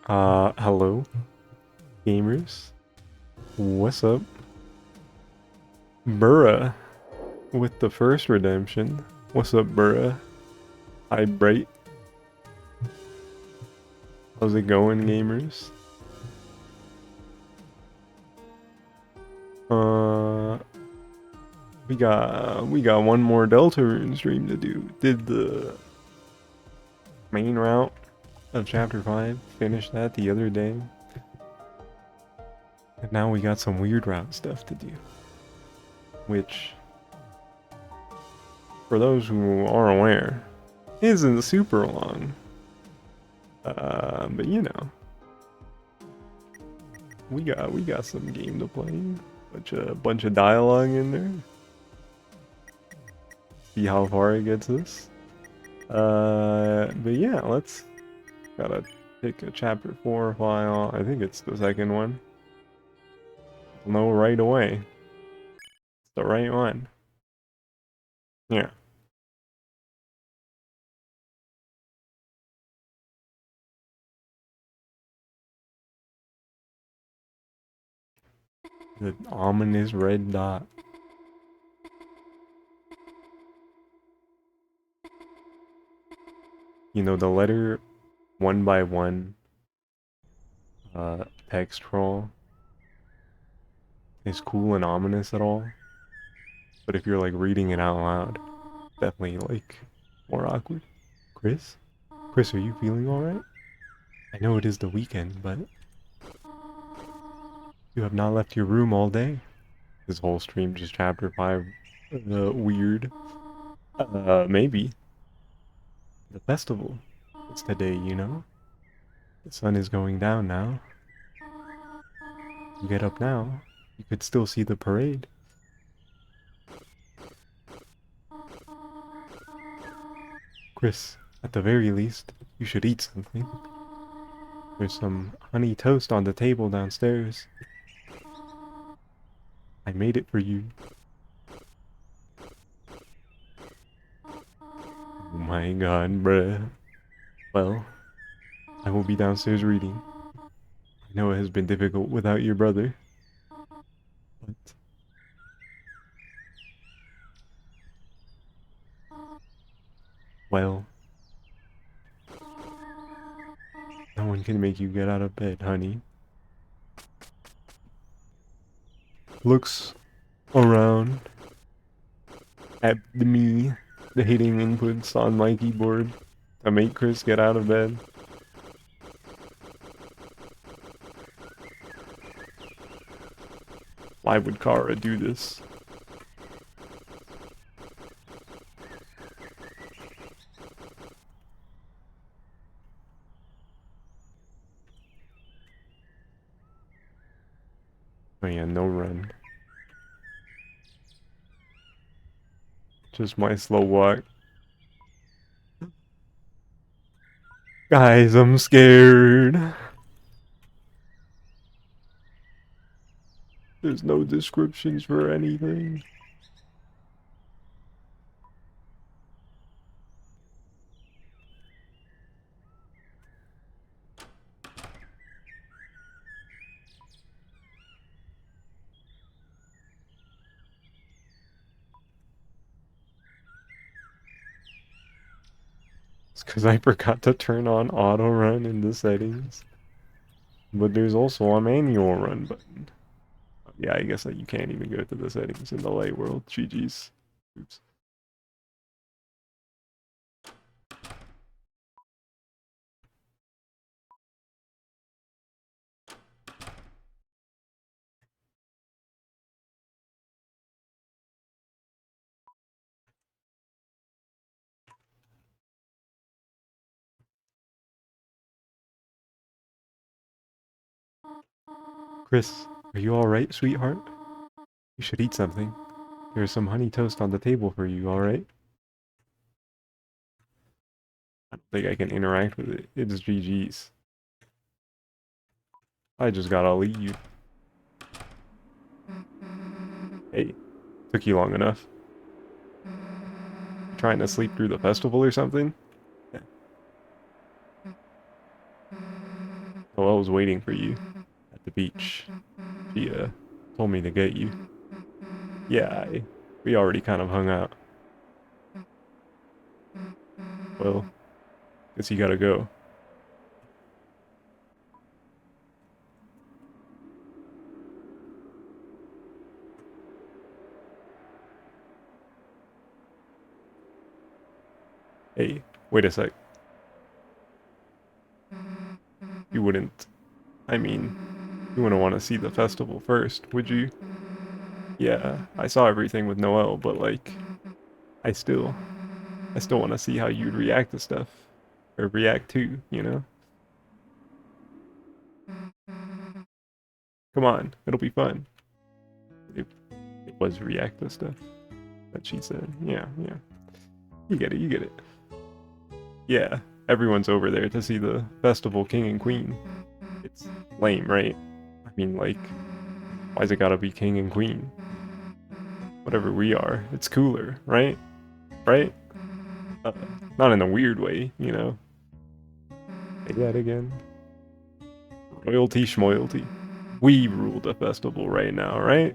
Hello, gamers. What's up? Burra with the first redemption. What's up, Burra? Hi, Bright. How's it going, gamers? Uh, we got one more Deltarune stream to do. Did the main route of Chapter 5, finished that the other day. And now we got some weird route stuff to do. Which, for those who are aware, isn't super long. But you know, we got some game to play. Bunch of dialogue in there. See how far it gets us. But yeah, let's gotta pick a chapter 4 file. I think it's the second one. No, right away. It's the right one. Yeah. The ominous red dot. You know, the letter 1 by 1 text scroll is cool and ominous at all. But if you're like reading it out loud, definitely like more awkward. Chris? Chris, are you feeling alright? I know it is the weekend, but you have not left your room all day. This whole stream just chapter 5 weird. Maybe. The festival. It's today, you know? The sun is going down now. You get up now, you could still see the parade. Chris, at the very least, you should eat something. There's some honey toast on the table downstairs. I made it for you. Oh my god, bruh. Well, I will be downstairs reading. I know it has been difficult without your brother. But well, no one can make you get out of bed, honey. Looks around at me, the hitting inputs on my keyboard to make Chris get out of bed. Why would Kara do this? Oh yeah, no run. Just my slow walk. Guys, I'm scared. There's no descriptions for anything. It's because I forgot to turn on auto run in the settings. But there's also a manual run button. Yeah, I guess that you can't even go to the settings in the light world. GG's. Oops. Chris, are you alright, sweetheart? You should eat something. There's some honey toast on the table for you, alright? I don't think I can interact with it. It's GG's. I just gotta leave. Hey, took you long enough. Trying to sleep through the festival or something? Oh, Noelle's waiting for you at the beach. She, told me to get you. Yeah, we already kind of hung out. Well, guess you gotta go. Hey, wait a sec. You wouldn't... I mean, you wouldn't want to see the festival first, would you? Yeah, I saw everything with Noelle, but like, I still... I still want to see how you'd react to stuff. Or react to, you know? Come on, it'll be fun. It was react to stuff that she said. Yeah, yeah. You get it, you get it. Yeah, everyone's over there to see the festival king and queen. It's lame, right? I mean, like, why's it gotta be king and queen? Whatever we are, it's cooler, right? Right? Uh, Not in a weird way, you know? Say that again. Royalty schmoyalty. We rule the festival right now, right?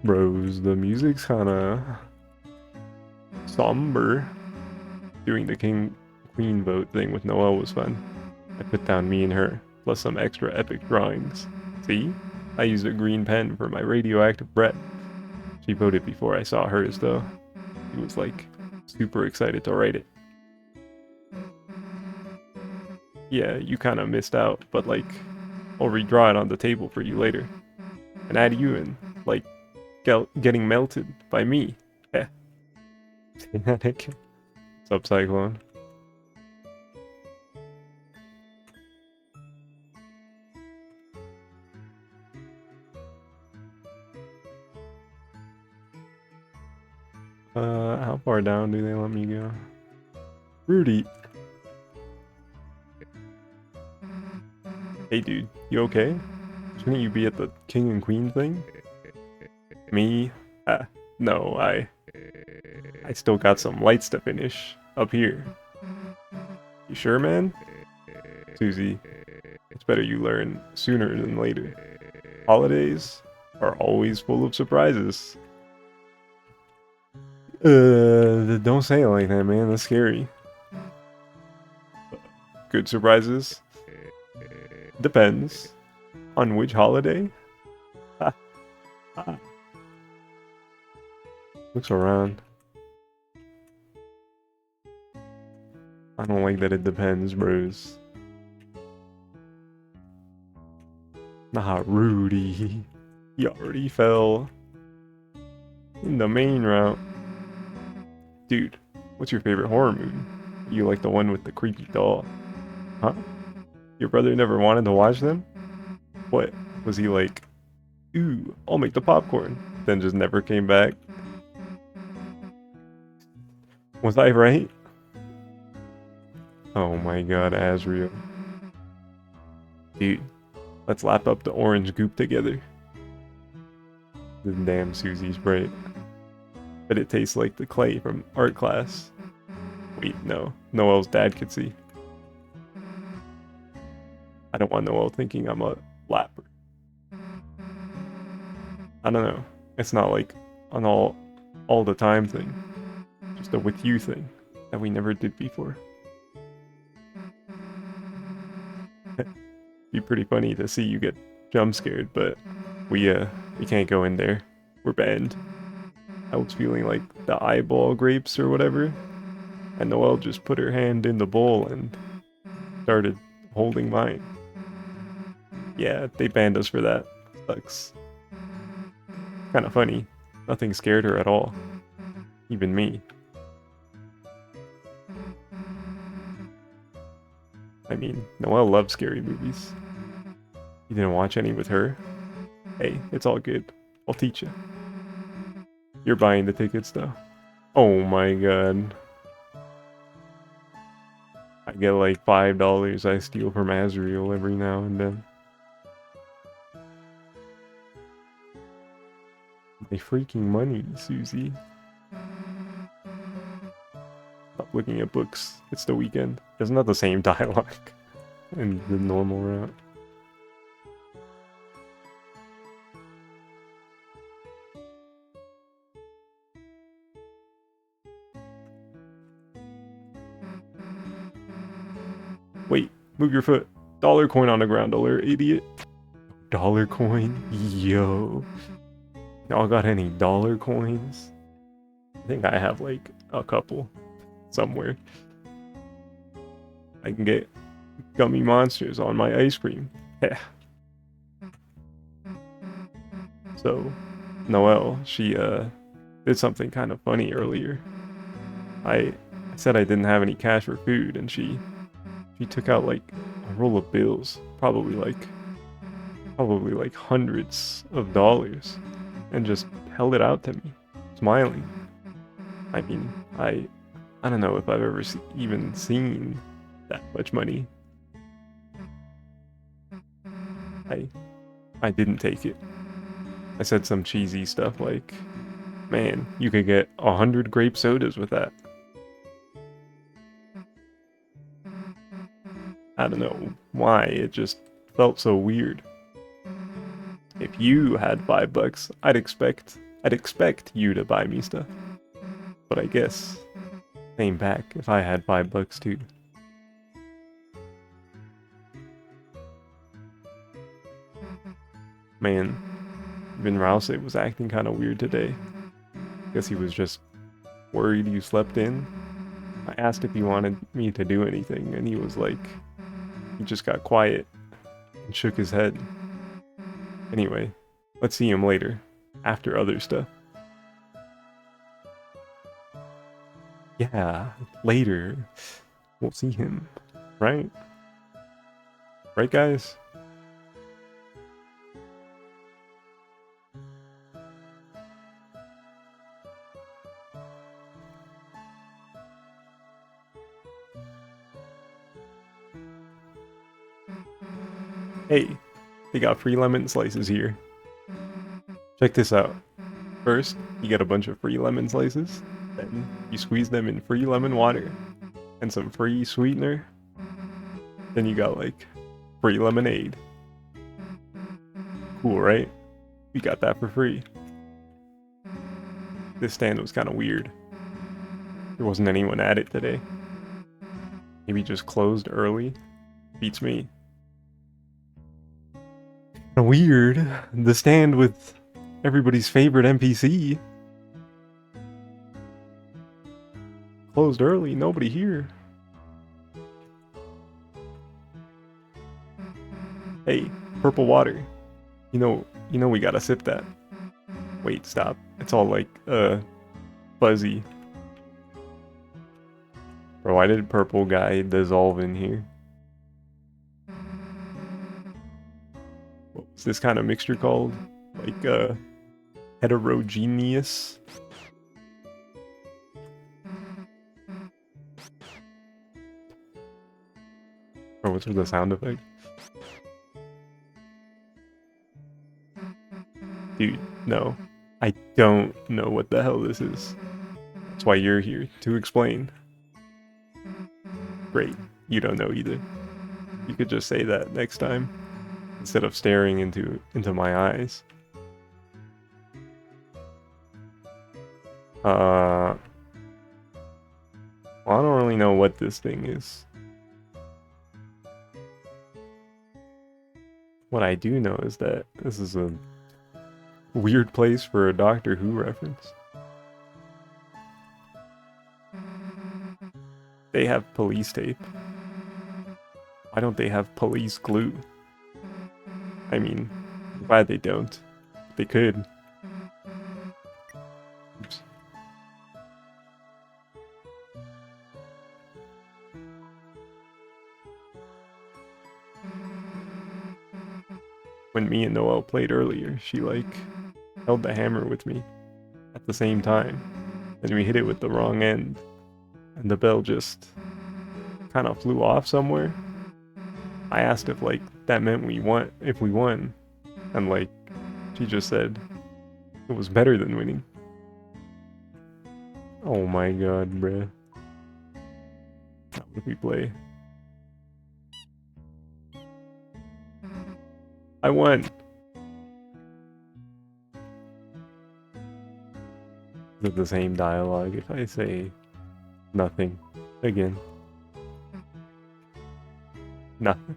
Bros, the music's kinda somber. Doing the king queen vote thing with Noelle was fun. I put down me and her, plus some extra epic drawings. See? I used a green pen for my radioactive breath. She voted before I saw hers, though. She was like, super excited to write it. Yeah, you kinda missed out, but like, I'll redraw it on the table for you later. And add you in, like, getting melted by me. Yeah. What's up, Cyclone? How far down do they let me go? Rudy. Hey dude, you okay? Shouldn't you be at the king and queen thing? Me? No, I still got some lights to finish up here. You sure, man? Susie, it's better you learn sooner than later. Holidays are always full of surprises. Don't say it like that, man. That's scary. Good surprises? Depends. On which holiday? Looks around. I don't like that it depends, bros. Nah, Rudy. He already fell. In the main route. Dude, what's your favorite horror movie? You like the one with the creepy doll? Huh? Your brother never wanted to watch them? What? Was he like, ooh, I'll make the popcorn, then just never came back? Was I right? Oh my god, Asriel. Dude, let's lap up the orange goop together. This damn Susie's bright. But it tastes like the clay from art class. Wait, no. Noelle's dad could see. I don't want Noelle thinking I'm a lapper. I don't know. It's not like an all the time thing. Just a with you thing that we never did before. Be pretty funny to see you get jump scared, but we can't go in there. We're banned. I was feeling like the eyeball grapes or whatever, and Noelle just put her hand in the bowl and started holding mine. Yeah, they banned us for that. Sucks. Kinda funny. Nothing scared her at all. Even me. I mean, Noelle loves scary movies. You didn't watch any with her? Hey, it's all good. I'll teach you. You're buying the tickets though. Oh my god. I get like $5 I steal from Asriel every now and then. My freaking money, Susie. looking at books. It's the weekend. Isn't that the same dialogue in the normal route? Wait, move your foot. Dollar coin on the ground, alert, idiot. Dollar coin? Yo. Y'all got any dollar coins? I think I have like a couple somewhere. I can get gummy monsters on my ice cream. Yeah. So, Noelle, she did something kind of funny earlier. I said I didn't have any cash for food, and she took out like a roll of bills, probably like hundreds of dollars, and just held it out to me, smiling. I mean, I don't know if I've ever even seen that much money. I didn't take it. I said some cheesy stuff like, man, you could get 100 grape sodas with that. I don't know why, it just felt so weird. If you had $5, I'd expect you to buy me stuff. But I guess, same back if I had $5 too. Man, Vin Rouse was acting kind of weird today. Guess he was just worried you slept in. I asked if he wanted me to do anything, and he was like, he just got quiet and shook his head. Anyway, let's see him later, after other stuff. Yeah, later, we'll see him, right? Right, guys? Hey, they got free lemon slices here. Check this out. First, you get a bunch of free lemon slices, then you squeeze them in free lemon water, and some free sweetener. Then you got like free lemonade. Cool, right? We got that for free. This stand was kind of weird. There wasn't anyone at it today. Maybe just closed early. Beats me. Weird. The stand with everybody's favorite NPC. Closed early, nobody here. Hey, purple water. You know we gotta sip that. Wait, stop. It's all like, fuzzy. Bro, why did purple guy dissolve in here? What's this kind of mixture called? Like, heterogeneous? Or what's with the sound effect? Dude, no. I don't know what the hell this is. That's why you're here, to explain. Great, you don't know either. You could just say that next time, instead of staring into my eyes. Well, I don't really know what this thing is. What I do know is that this is a weird place for a Doctor Who reference. They have police tape. Why don't they have police glue? I mean, I'm glad they don't. They could. Oops. When me and Noelle played earlier, she like held the hammer with me at the same time, and we hit it with the wrong end, and the bell just kind of flew off somewhere. I asked if like that meant if we won, and like she just said it was better than winning. Oh my god, bruh. if we play. I won. Is it the same dialogue if I say nothing again? Nothing.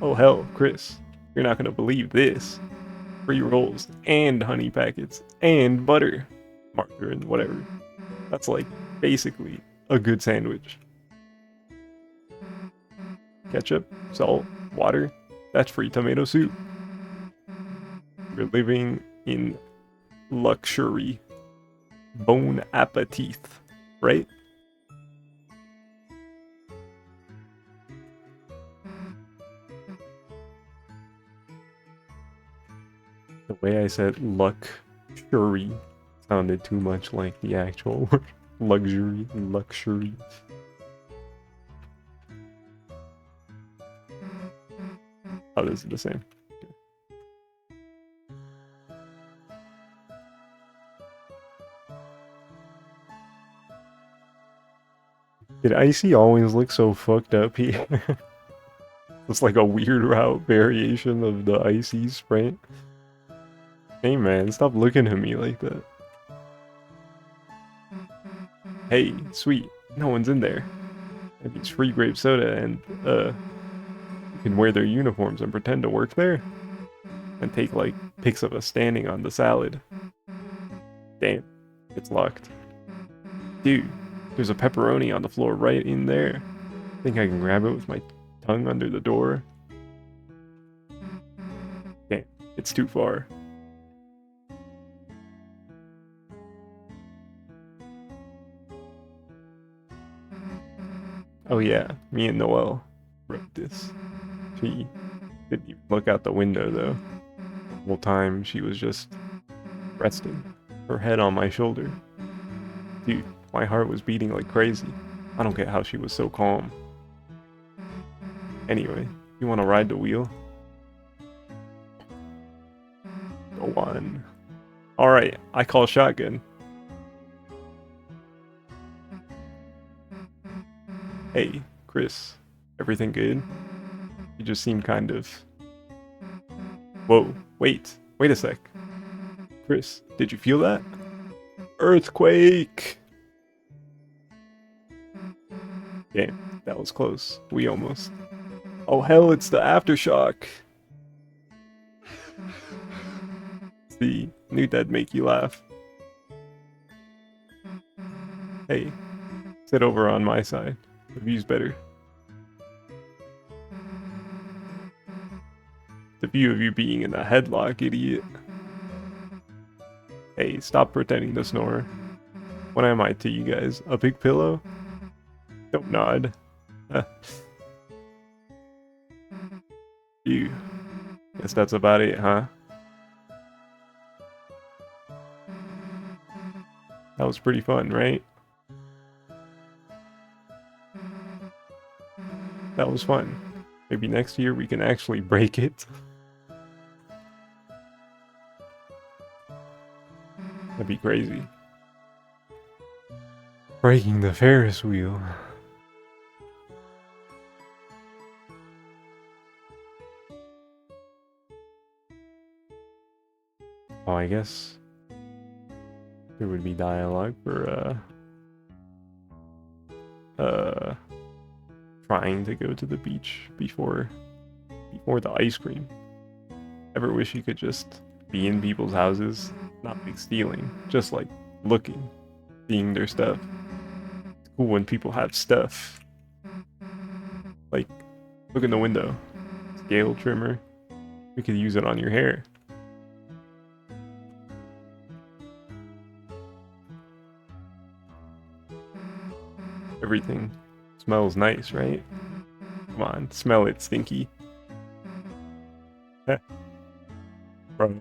Oh hell, Chris, you're not gonna believe this. Free rolls and honey packets and butter, margarine, whatever. That's like basically a good sandwich. Ketchup, salt, water, that's free tomato soup. We're living in luxury. Bon appetit, right? The way I said luxury sounded too much like the actual word. Luxury. Oh, this is the same. Did Icy always look so fucked up here? It's like a weird route variation of the Icy sprint. Hey man, stop looking at me like that. Hey, sweet, no one's in there. That means free grape soda and, you can wear their uniforms and pretend to work there. And take, like, pics of us standing on the salad. Damn, it's locked. Dude, there's a pepperoni on the floor right in there. Think I can grab it with my tongue under the door? Damn, it's too far. Oh yeah, me and Noelle wrote this. She didn't even look out the window though. The whole time she was just resting, her head on my shoulder. Dude, my heart was beating like crazy. I don't get how she was so calm. Anyway, you wanna ride the wheel? Go on. Alright, I call shotgun. Hey, Chris, everything good? You just seem kind of... Whoa, wait a sec. Chris, did you feel that? Earthquake! Damn, that was close. We almost... Oh hell, it's the aftershock! See, knew that'd make you laugh. Hey, sit over on my side. The view's better. The view of you being in a headlock, idiot. Hey, stop pretending to snore. What am I to you guys? A big pillow? Don't nod. You. Guess that's about it, huh? That was pretty fun, right? That was fun. Maybe next year we can actually break it. That'd be crazy. Breaking the Ferris wheel. Oh, I guess there would be dialogue for trying to go to the beach before the ice cream. Ever wish you could just be in people's houses, not like stealing, just like looking, seeing their stuff. It's cool when people have stuff. Like, look in the window. Scale trimmer. We could use it on your hair. Everything smells nice, right? Come on, smell it, stinky. Bro.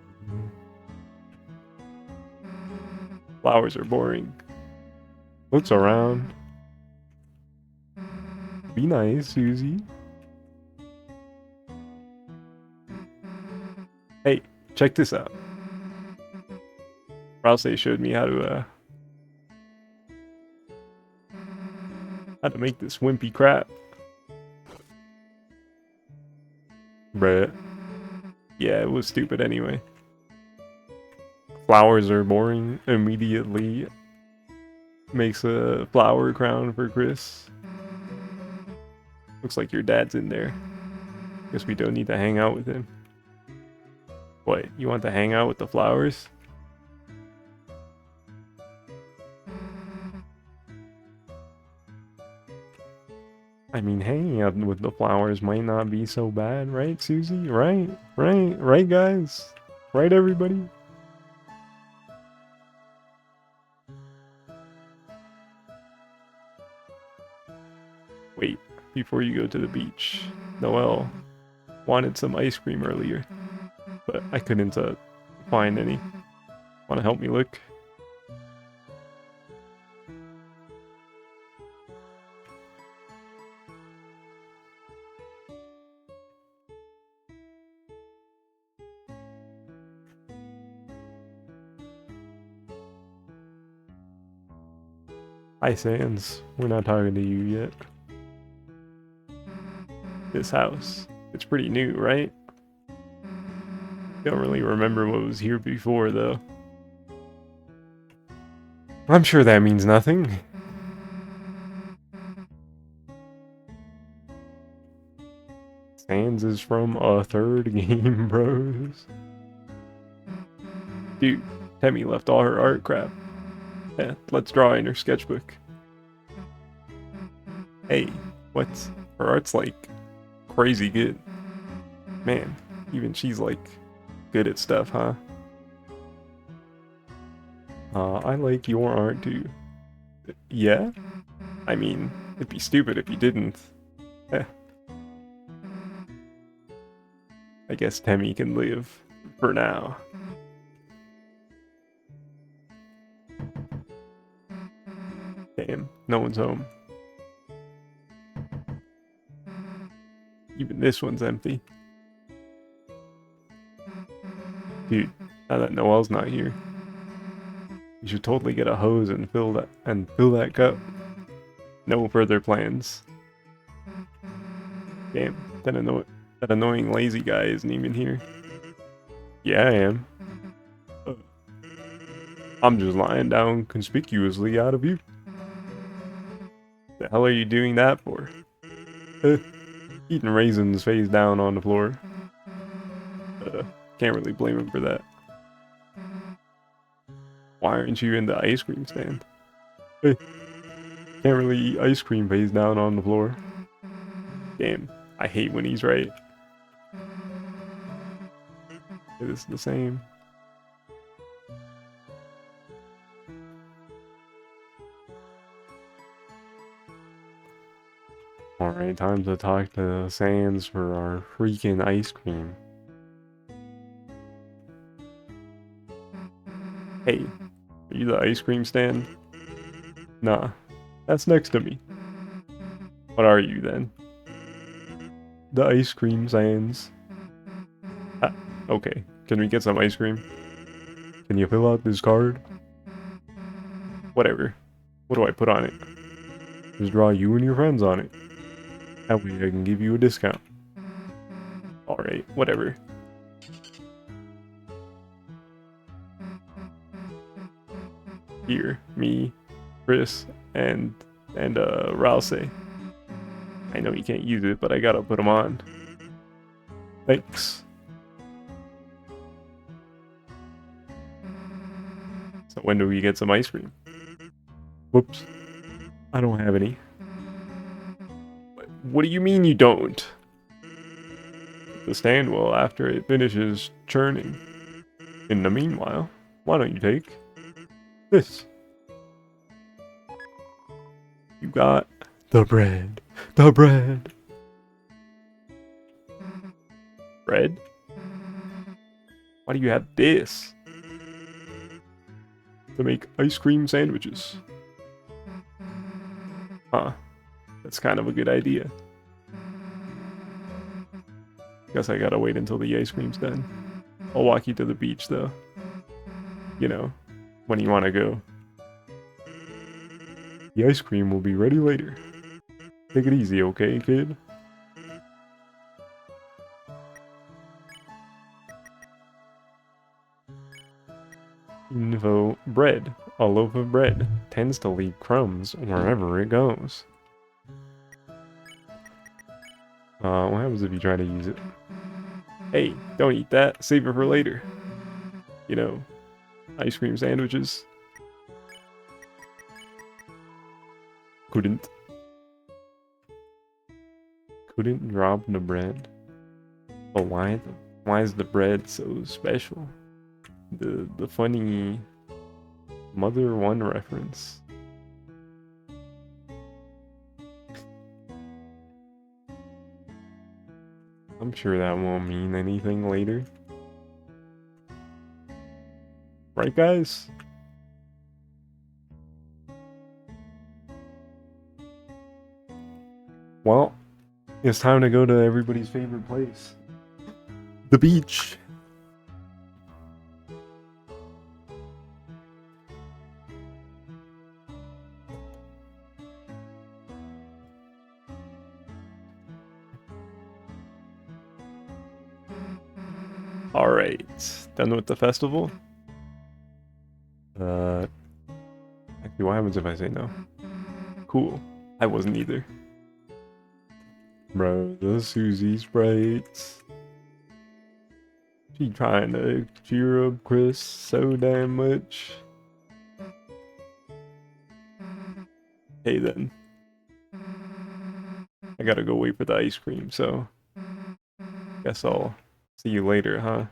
Flowers are boring. Looks around. Be nice, Susie. Hey, check this out. Rouse showed me how to make this wimpy crap. Bruh. Yeah, it was stupid anyway. Flowers are boring. Immediately makes a flower crown for Chris. Looks like your dad's in there. Guess we don't need to hang out with him. What, you want to hang out with the flowers? I mean, hanging out with the flowers might not be so bad, right, Susie? Right, guys? Right, everybody? Wait, before you go to the beach, Noelle wanted some ice cream earlier, but I couldn't find any. Want to help me look? Hi, Sans. We're not talking to you yet. This house. It's pretty new, right? Don't really remember what was here before, though. I'm sure that means nothing. Sans is from a third game, bros. Dude, Temmie left all her art crap. Yeah, let's draw in her sketchbook. Hey, what? Her art's like crazy good. Man, even she's like good at stuff, huh? I like your art too. Yeah? I mean, it'd be stupid if you didn't. Eh. I guess Temmie can live for now. Damn, no one's home. Even this one's empty. Dude, now that Noelle's not here, you should totally get a hose and fill that cup. No further plans. Damn, that annoying lazy guy isn't even here. Yeah, I am. I'm just lying down conspicuously out of view. The hell are you doing that for? Eating raisins face down on the floor. Can't really blame him for that. Why aren't you in the ice cream stand? Can't really eat ice cream face down on the floor. Damn, I hate when he's right. It is the same. Alright, time to talk to Sans for our freaking ice cream. Hey, are you the ice cream stand? Nah, that's next to me. What are you then? The ice cream Sans. Ah, okay, can we get some ice cream? Can you fill out this card? Whatever. What do I put on it? Just draw you and your friends on it. That way I can give you a discount. Alright, whatever. Here, me, Chris, and Rouse. I know you can't use it, but I gotta put them on. Thanks. So when do we get some ice cream? Whoops. I don't have any. What do you mean you don't? The stand will after it finishes churning. In the meanwhile, why don't you take this? You got the bread. The bread. Bread? Why do you have this? To make ice cream sandwiches. Huh. That's kind of a good idea. Guess I gotta wait until the ice cream's done. I'll walk you to the beach though. You know, when you want to go. The ice cream will be ready later. Take it easy, okay, kid? Info bread. A loaf of bread tends to leave crumbs wherever it goes. What happens if you try to use it? Hey, don't eat that. Save it for later. You know, ice cream sandwiches. Couldn't drop the bread. But why is the bread so special? The funny Mother One reference. I'm sure that won't mean anything later. Right, guys? Well, it's time to go to everybody's favorite place. The beach. Alright, done with the festival? Actually, what happens if I say no? Cool, I wasn't either. Bro, the Susie Sprites. She trying to cheer up Chris so damn much. Hey then. I gotta go wait for the ice cream, so... Guess I'll see you later, huh?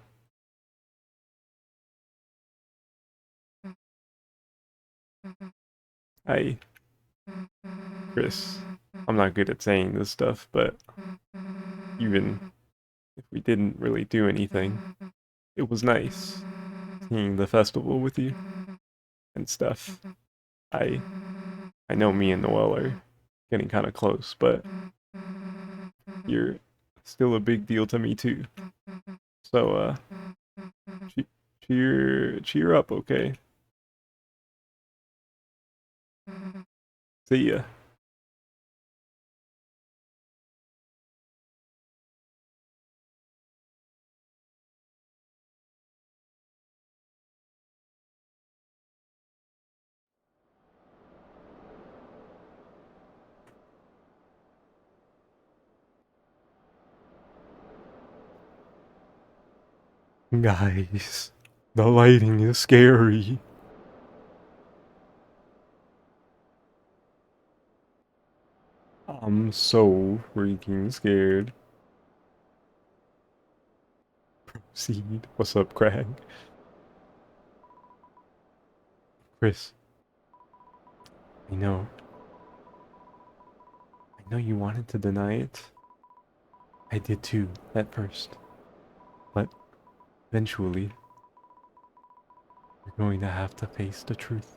Hi, Chris. I'm not good at saying this stuff, but even if we didn't really do anything, it was nice seeing the festival with you and stuff. I I know me and Noelle are getting kind of close, but you're still a big deal to me too. So cheer up, okay? See ya. Guys, the lighting is scary. I'm so freaking scared. Proceed. What's up, Craig? Chris, I know. I know you wanted to deny it. I did too, at first. But eventually, you're going to have to face the truth.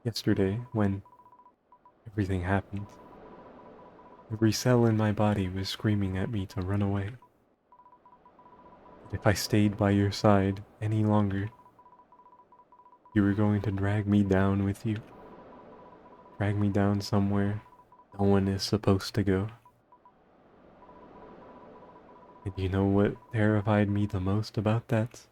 Yesterday, when everything happened, every cell in my body was screaming at me to run away. But if I stayed by your side any longer, you were going to drag me down with you. Drag me down somewhere no one is supposed to go. And you know what terrified me the most about that?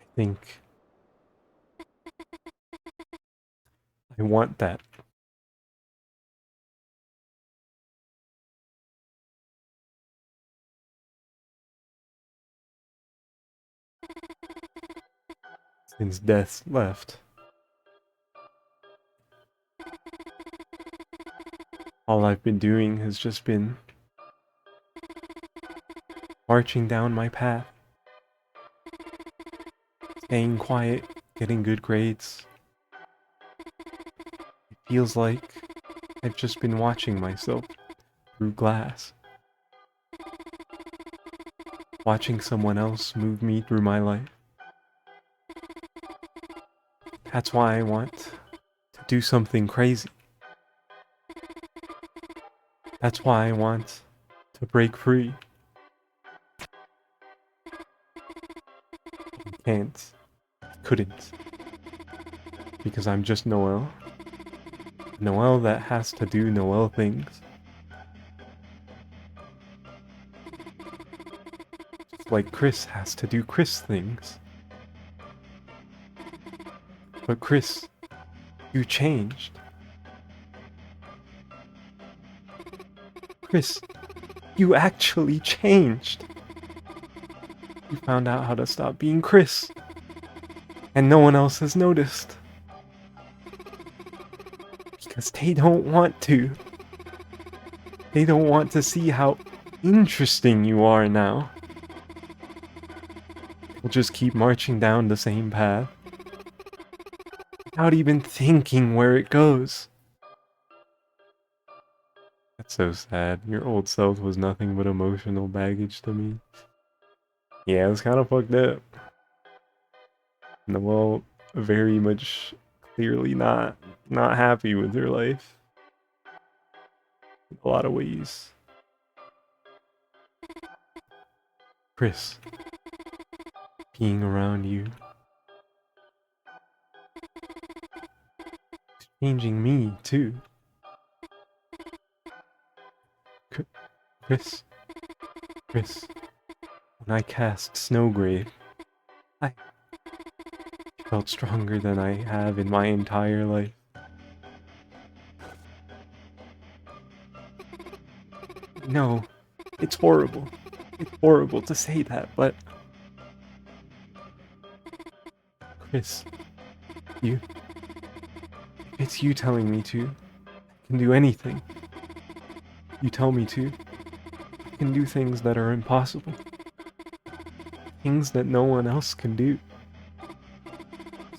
I think I want that. Since death left, all I've been doing has just been marching down my path, staying quiet, getting good grades. It feels like I've just been watching myself through glass. watching someone else move me through my life. That's why I want to do something crazy. That's why I want to break free. I can't. Couldn't. Because I'm just Noel. Noel that has to do Noel things. Just like Chris has to do Chris things. But Chris, you changed. Chris, you actually changed. You found out how to stop being Chris. And no one else has noticed. Because they don't want to. They don't want to see how interesting you are now. They'll just keep marching down the same path. Without even thinking where it goes. That's so sad. Your old self was nothing but emotional baggage to me. Yeah, it was kind of fucked up. Noelle very much clearly not happy with her life. In a lot of ways. Chris, being around you, it's changing me too. Chris, when I cast Snowgrave, I felt stronger than I have in my entire life. No, it's horrible. It's horrible to say that, but... Chris, if it's you telling me to, I can do anything. You tell me to, I can do things that are impossible. Things that no one else can do.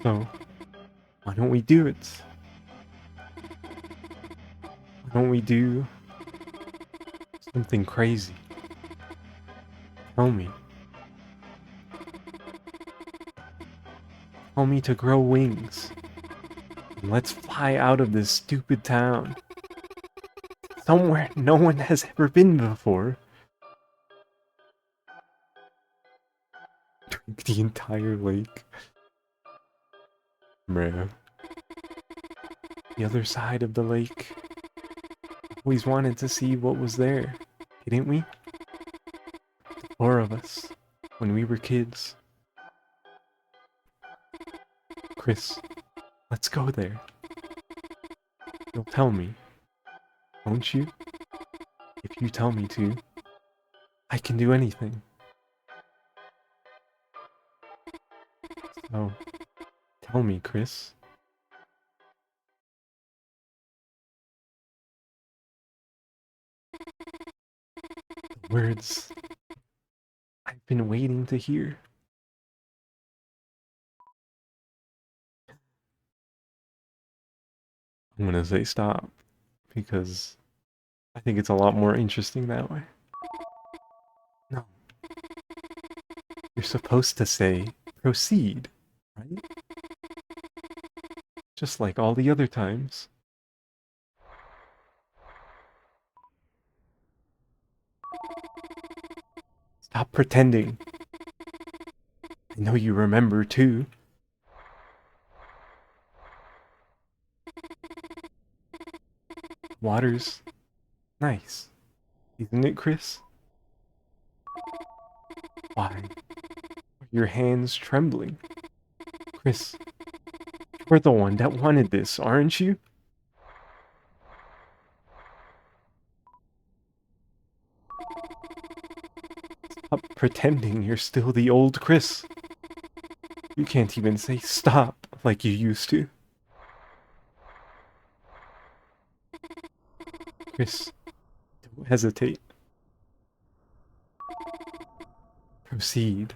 So, why don't we do it? Why don't we do something crazy? Tell me. Tell me to grow wings. And let's fly out of this stupid town. Somewhere no one has ever been before. Drink the entire lake. Bruh. The other side of the lake. Always wanted to see what was there, didn't we? The four of us, when we were kids. Chris, let's go there. You'll tell me, won't you? If you tell me to, I can do anything. So, tell me, Chris. The words I've been waiting to hear. I'm gonna say stop, because I think it's a lot more interesting that way. No. You're supposed to say, proceed, right? Just like all the other times. Stop pretending. I know you remember too. Water's nice, isn't it, Chris? Why are your hands trembling? Chris, you're the one that wanted this, aren't you? Stop pretending you're still the old Chris. You can't even say stop like you used to. Chris, don't hesitate. Proceed.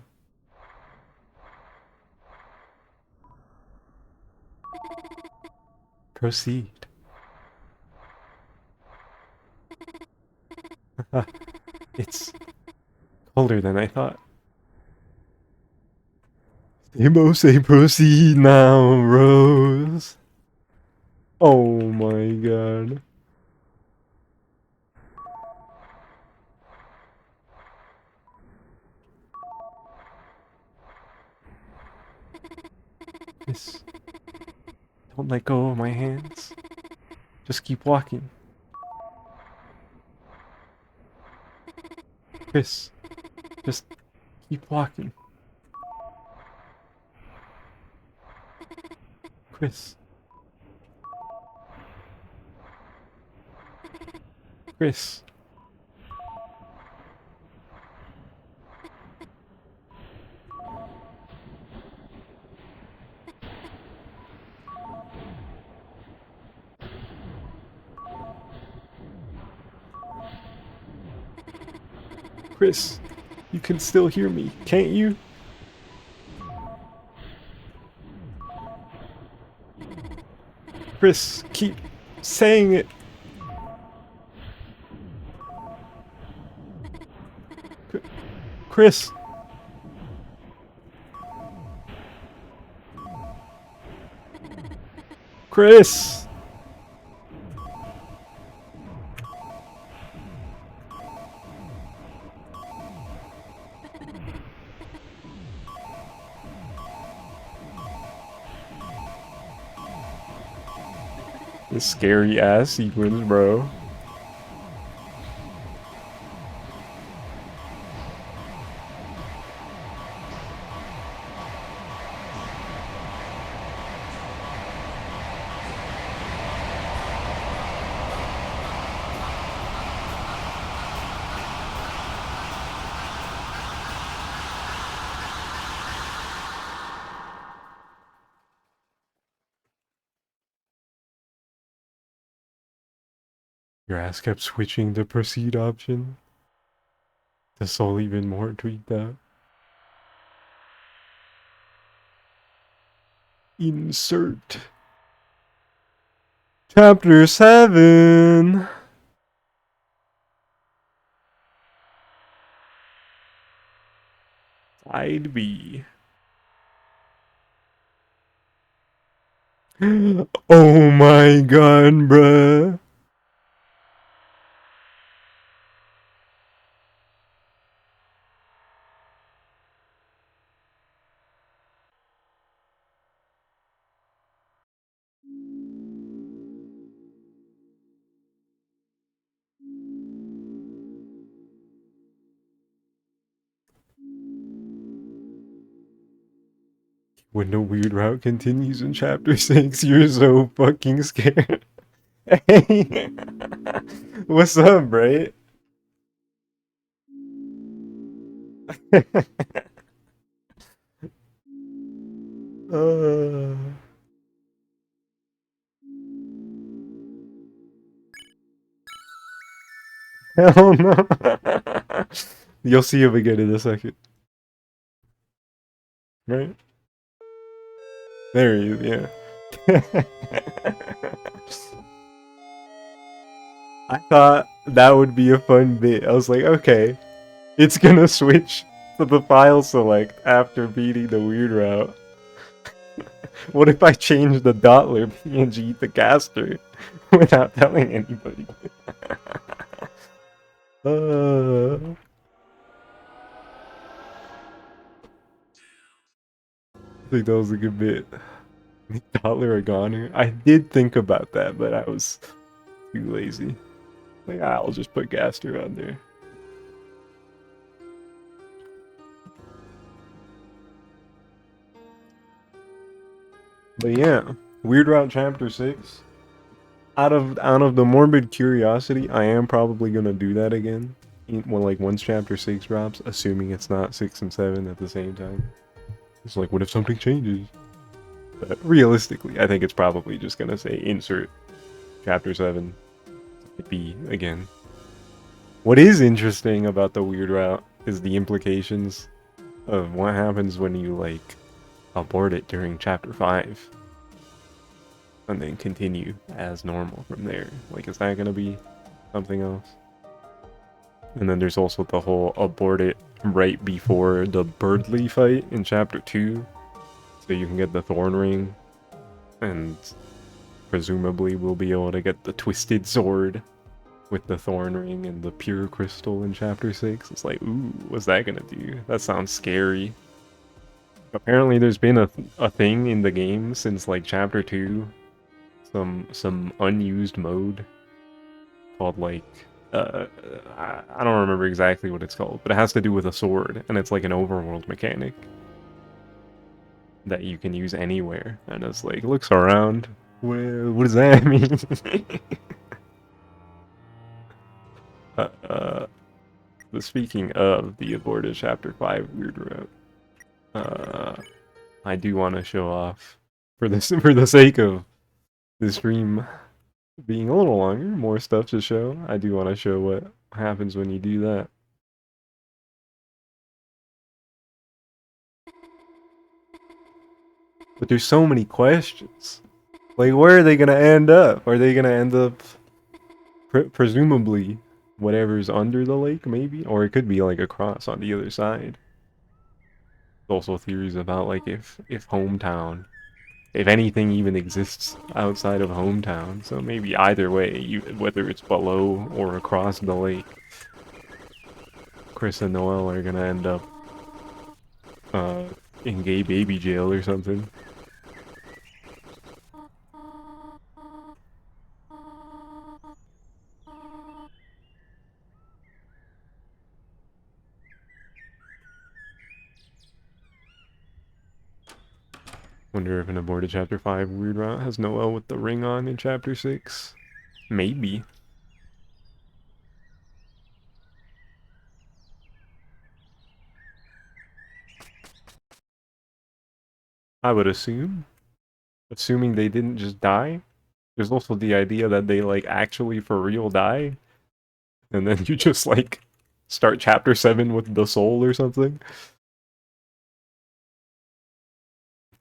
Proceed. It's colder than I thought. They both say proceed now, Rose. Oh my god. Chris, don't let go of my hands. Just keep walking. Chris, just keep walking. Chris. Chris. Chris, you can still hear me, can't you? Chris, keep saying it. Chris. Chris. This scary ass sequence, bro. Your ass kept switching the proceed option. The soul even more tweaked out. Insert. Chapter 7. Side B. Oh my god, bruh. When the weird route continues in chapter 6, you're so fucking scared. Hey! What's up, Bright? uh... Hell no. You'll see him again in a second. Right? There he is, yeah. I thought that would be a fun bit. I was like, okay, it's gonna switch to the file select after beating the weird route. What if I change the Dottler PNG to Caster without telling anybody? I think that was a good bit. Dottler or Goner? I did think about that, but I was too lazy. Like, I'll just put Caster on there. But yeah, Weird Route Chapter 6. Out of the morbid curiosity, I am probably gonna do that again. Once Chapter 6 drops, assuming it's not 6 and 7 at the same time. It's like, what if something changes? But realistically, I think it's probably just gonna say insert Chapter 7 B again. What is interesting about the weird route is the implications of what happens when you, like, abort it during Chapter 5. And then continue as normal from there. Like, is that gonna be something else? And then there's also the whole abort it right before the Birdly fight in Chapter 2. So you can get the Thorn Ring, and presumably we'll be able to get the Twisted Sword with the Thorn Ring and the Pure Crystal in Chapter 6. It's like, ooh, what's that gonna do? That sounds scary. Apparently there's been a thing in the game since like Chapter 2, some unused mode called like, I don't remember exactly what it's called, but it has to do with a sword, and it's like an overworld mechanic that you can use anywhere, and it's like, looks around, well, what does that mean? But speaking of the aborted Chapter 5 weird route, I do want to show off, for this for the sake of the stream being a little longer, more stuff to show, I do want to show what happens when you do that. But there's so many questions. Like, where are they gonna end up? Are they gonna end up, presumably, whatever's under the lake, maybe? Or it could be, like, across on the other side. There's also theories about, like, if hometown, if anything even exists outside of hometown. So maybe either way, whether it's below or across the lake, Chris and Noel are gonna end up, in gay baby jail or something. Wonder if an aborted Chapter 5 weird route has Noel with the ring on in Chapter 6? Maybe. I would assume. Assuming they didn't just die. There's also the idea that they, like, actually for real die. And then you just, like, start Chapter 7 with the soul or something.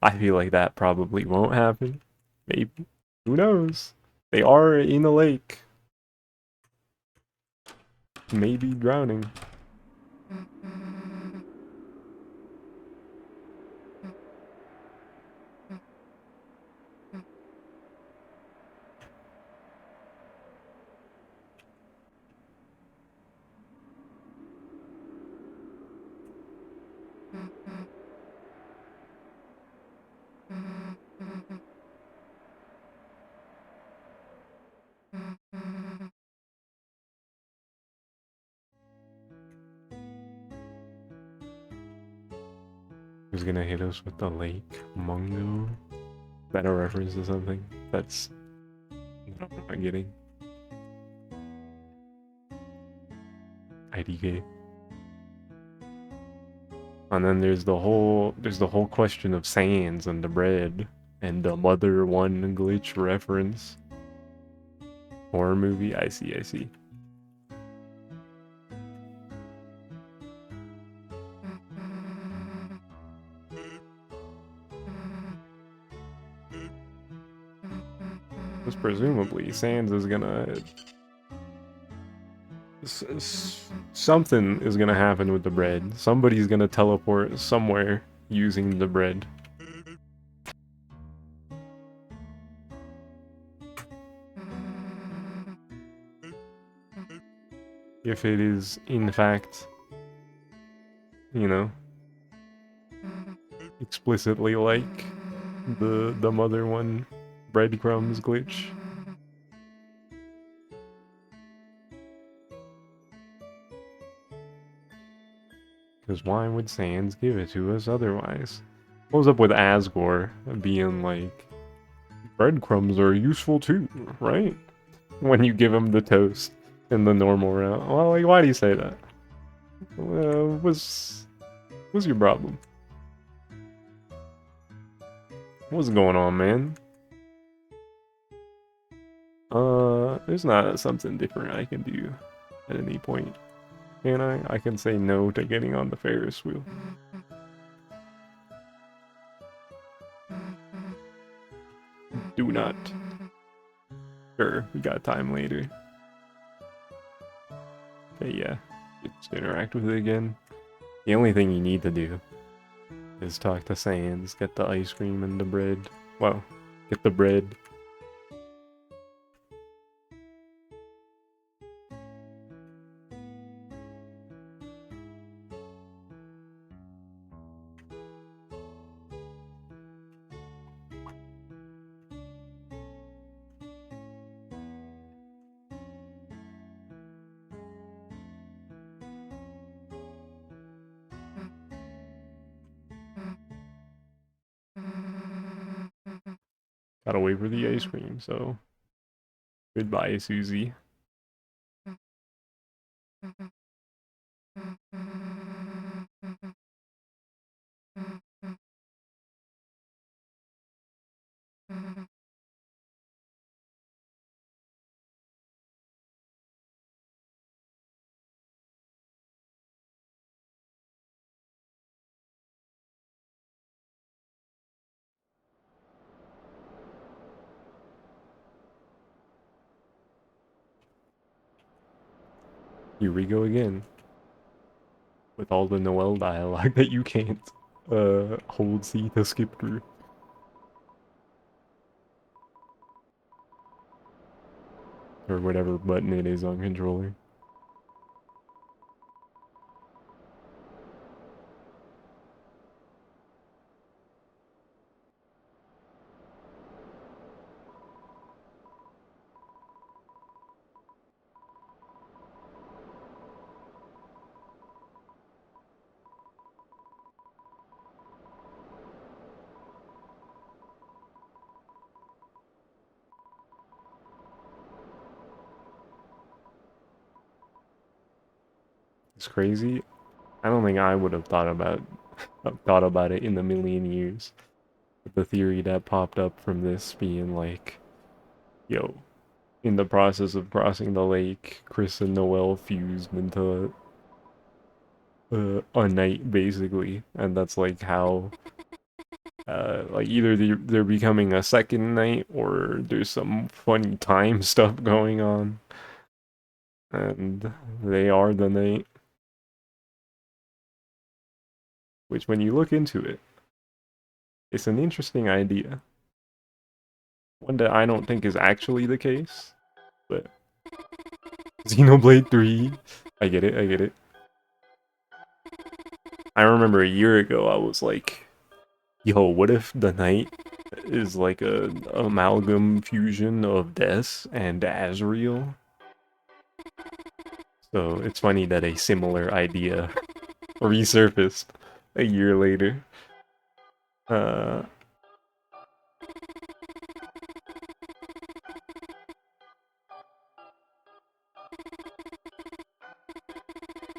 I feel like that probably won't happen. Maybe. Who knows? They are in a lake. Maybe drowning. Who's gonna hit us with the lake? Mungo? Is that a reference to something? That's... I'm not getting. IDK. And then there's the whole question of Sans and the bread and the Mother One glitch reference. Horror movie? I see, I see. Because presumably Sans is gonna... something is gonna happen with the bread. Somebody's gonna teleport somewhere using the bread. If it is, in fact, you know, explicitly like the Mother One breadcrumbs glitch. Because why would Sans give it to us otherwise? What was up with Asgore being like, breadcrumbs are useful too, right? When you give him the toast in the normal route. Well, like, why do you say that? What's your problem? What's going on, man? There's not something different I can do at any point. Can I? I can say no to getting on the Ferris wheel. Do not. Sure, we got time later. Okay, yeah. Just interact with it again. The only thing you need to do Is talk to Sans, get the ice cream and the bread. Well, get the bread. Gotta wait for the ice cream, so goodbye, Susie. Here we go again. With all the Noel dialogue that you can't hold C to skip through. Or whatever button it is on controller. It's crazy. I don't think I would have thought about it in a million years. But the theory that popped up from this being like, yo, in the process of crossing the lake, Chris and Noel fused into a knight basically, and that's like how like either they're becoming a second knight or there's some funny time stuff going on, and they are the knight. Which, when you look into it, it's an interesting idea. One that I don't think is actually the case, but Xenoblade 3, I get it, I get it. I remember a year ago I was like, yo, what if the knight is like a amalgam fusion of Des and Azriel? So it's funny that a similar idea resurfaced a year later. Uh,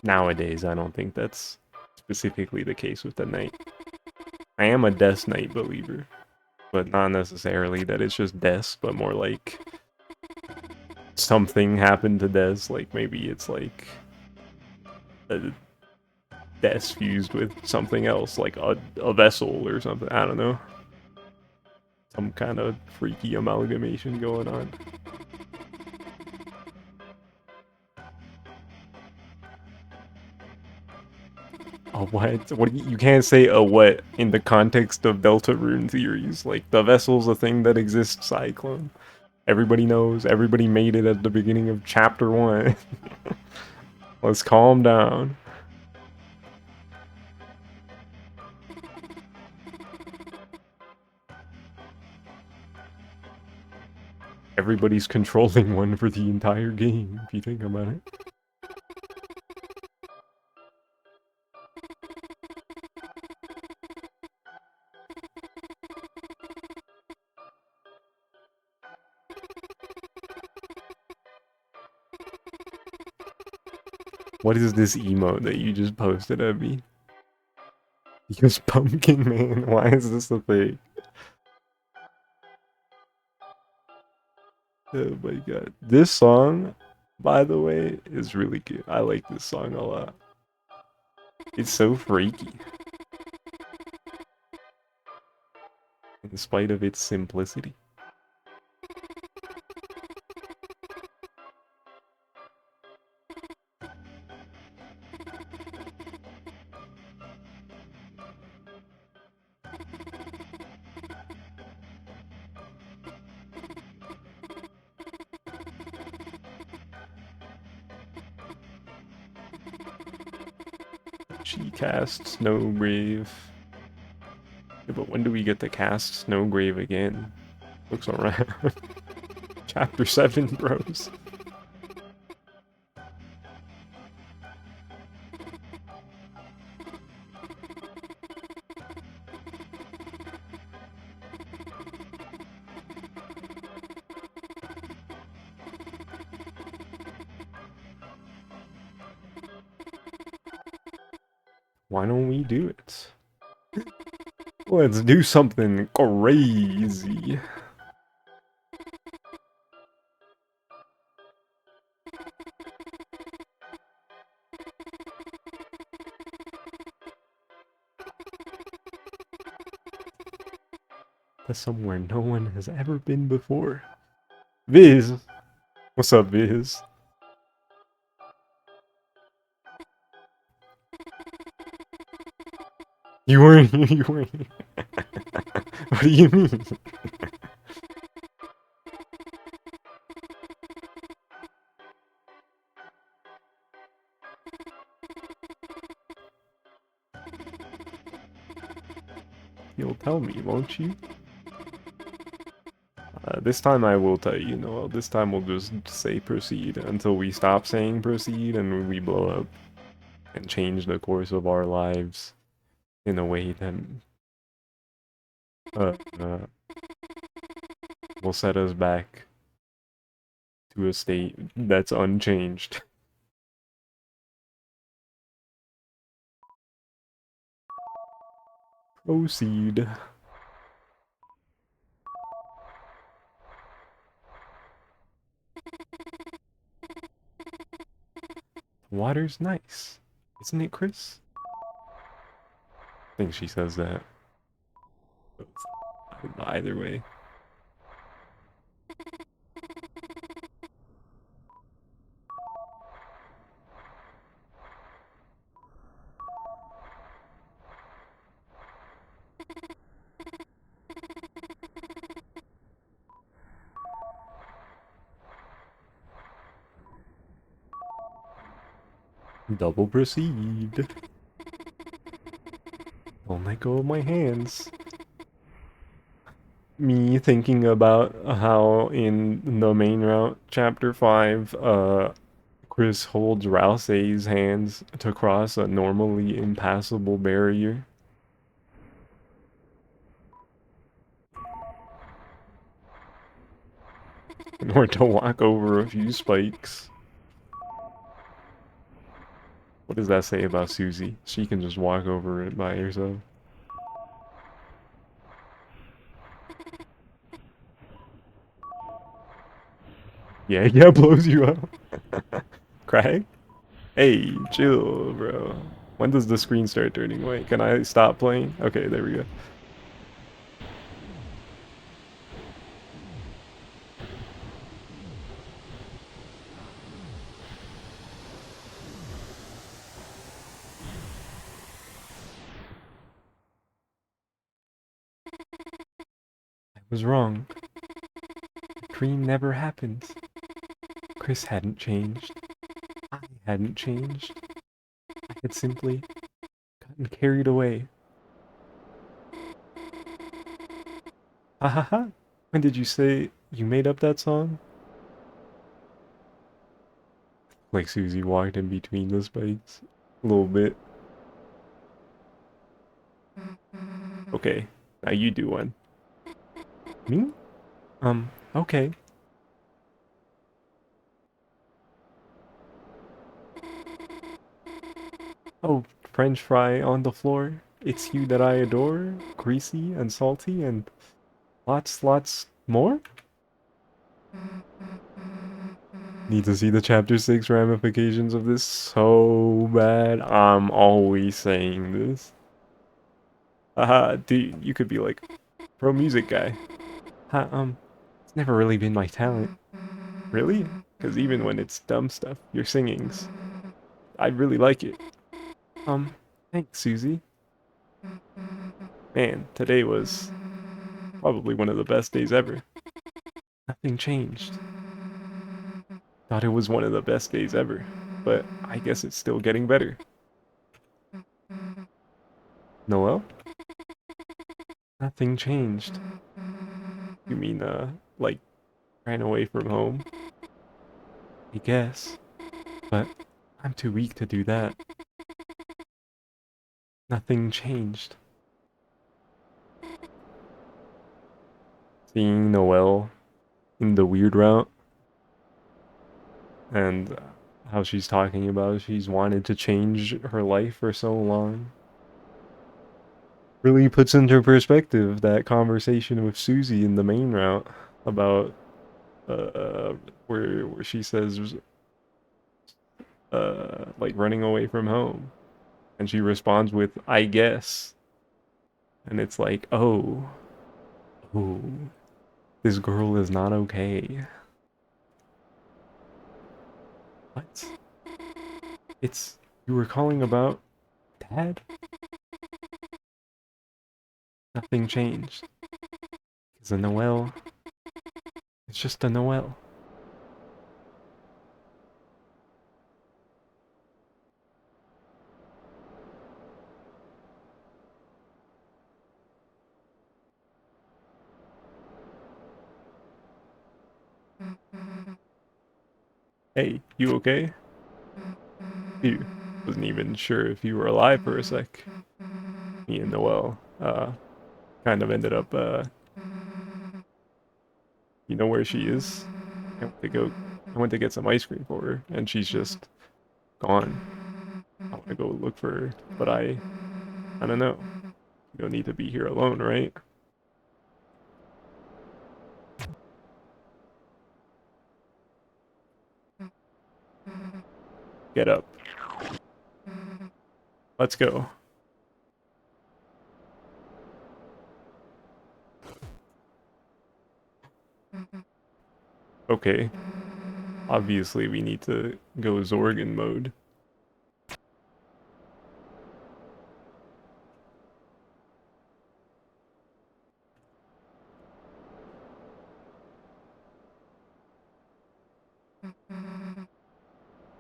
Nowadays, I don't think that's specifically the case with the knight. I am a Des Knight believer, but not necessarily that it's just Des, but more like something happened to Des, like maybe it's like a Des fused with something else, like a vessel or something, I don't know. Some kind of freaky amalgamation going on. A what? What you can't say a what in the context of Deltarune theories. Like the vessel's a thing that exists, Cyclone. Everybody knows. Everybody made it at the beginning of chapter 1. Let's calm down. Everybody's controlling one for the entire game, if you think about it. What is this emote that you just posted at me? Because Pumpkin Man, why is this a thing? Oh my god. This song, by the way, is really good. I like this song a lot. It's so freaky. In spite of its simplicity. She cast Snowgrave. Yeah, but when do we get to cast Snowgrave again? Looks around. Chapter 7, bros. Why don't we do it? Let's do something crazy. To somewhere no one has ever been before. Viz! What's up, Viz? You weren't here, you weren't here. What do you mean? You'll tell me, won't you? This time I will tell you, Noel. This time we'll just say proceed until we stop saying proceed and we blow up and change the course of our lives in a way that uh, uh, will set us back to a state that's unchanged. Proceed. The water's nice, isn't it, Chris? I think she says that. Either way. Double proceed. Don't let go of my hands. Me thinking about how in the main route, chapter 5, Chris holds Rousey's hands to cross a normally impassable barrier. In order to walk over a few spikes. What does that say about Susie? She can just walk over it by herself. Yeah, yeah, blows you up. Craig? Hey, chill, bro. When does the screen start turning white? Can I stop playing? Okay, there we go. I was wrong. The dream never happened. Chris hadn't changed. I hadn't changed. I had simply gotten carried away. Ha ha ha. When did you say you made up that song? Like Susie walked in between the spikes. A little bit. Okay, now you do one. Me? Okay. Oh, French fry on the floor. It's you that I adore. Greasy and salty and lots more? Need to see the chapter 6 ramifications of this so bad. I'm always saying this. Haha, dude, you could be like, pro music guy. It's never really been my talent. Really? Because even when it's dumb stuff, your singings, I really like it. Thanks, Susie. Man, today was probably one of the best days ever. Nothing changed. Thought it was one of the best days ever, but I guess it's still getting better. Noel? Nothing changed. You mean, like, ran away from home? I guess. But I'm too weak to do that. Nothing changed. Seeing Noelle in the weird route and how she's talking about she's wanted to change her life for so long really puts into perspective that conversation with Susie in the main route about uh where she says like running away from home, and she responds with I guess, and it's like, oh, this girl is not okay. What? It's you were calling about Dad? Nothing changed. It's a Noel. It's just a Noel. Hey, you okay? You wasn't even sure if you were alive for a sec. Me and Noel, kind of ended up, you know where she is? I went to go, I went to get some ice cream for her, and she's just gone. I want to go look for her, but I don't know. You don't need to be here alone, right? Get up. Let's go. Okay. Obviously, we need to go Zorgon mode.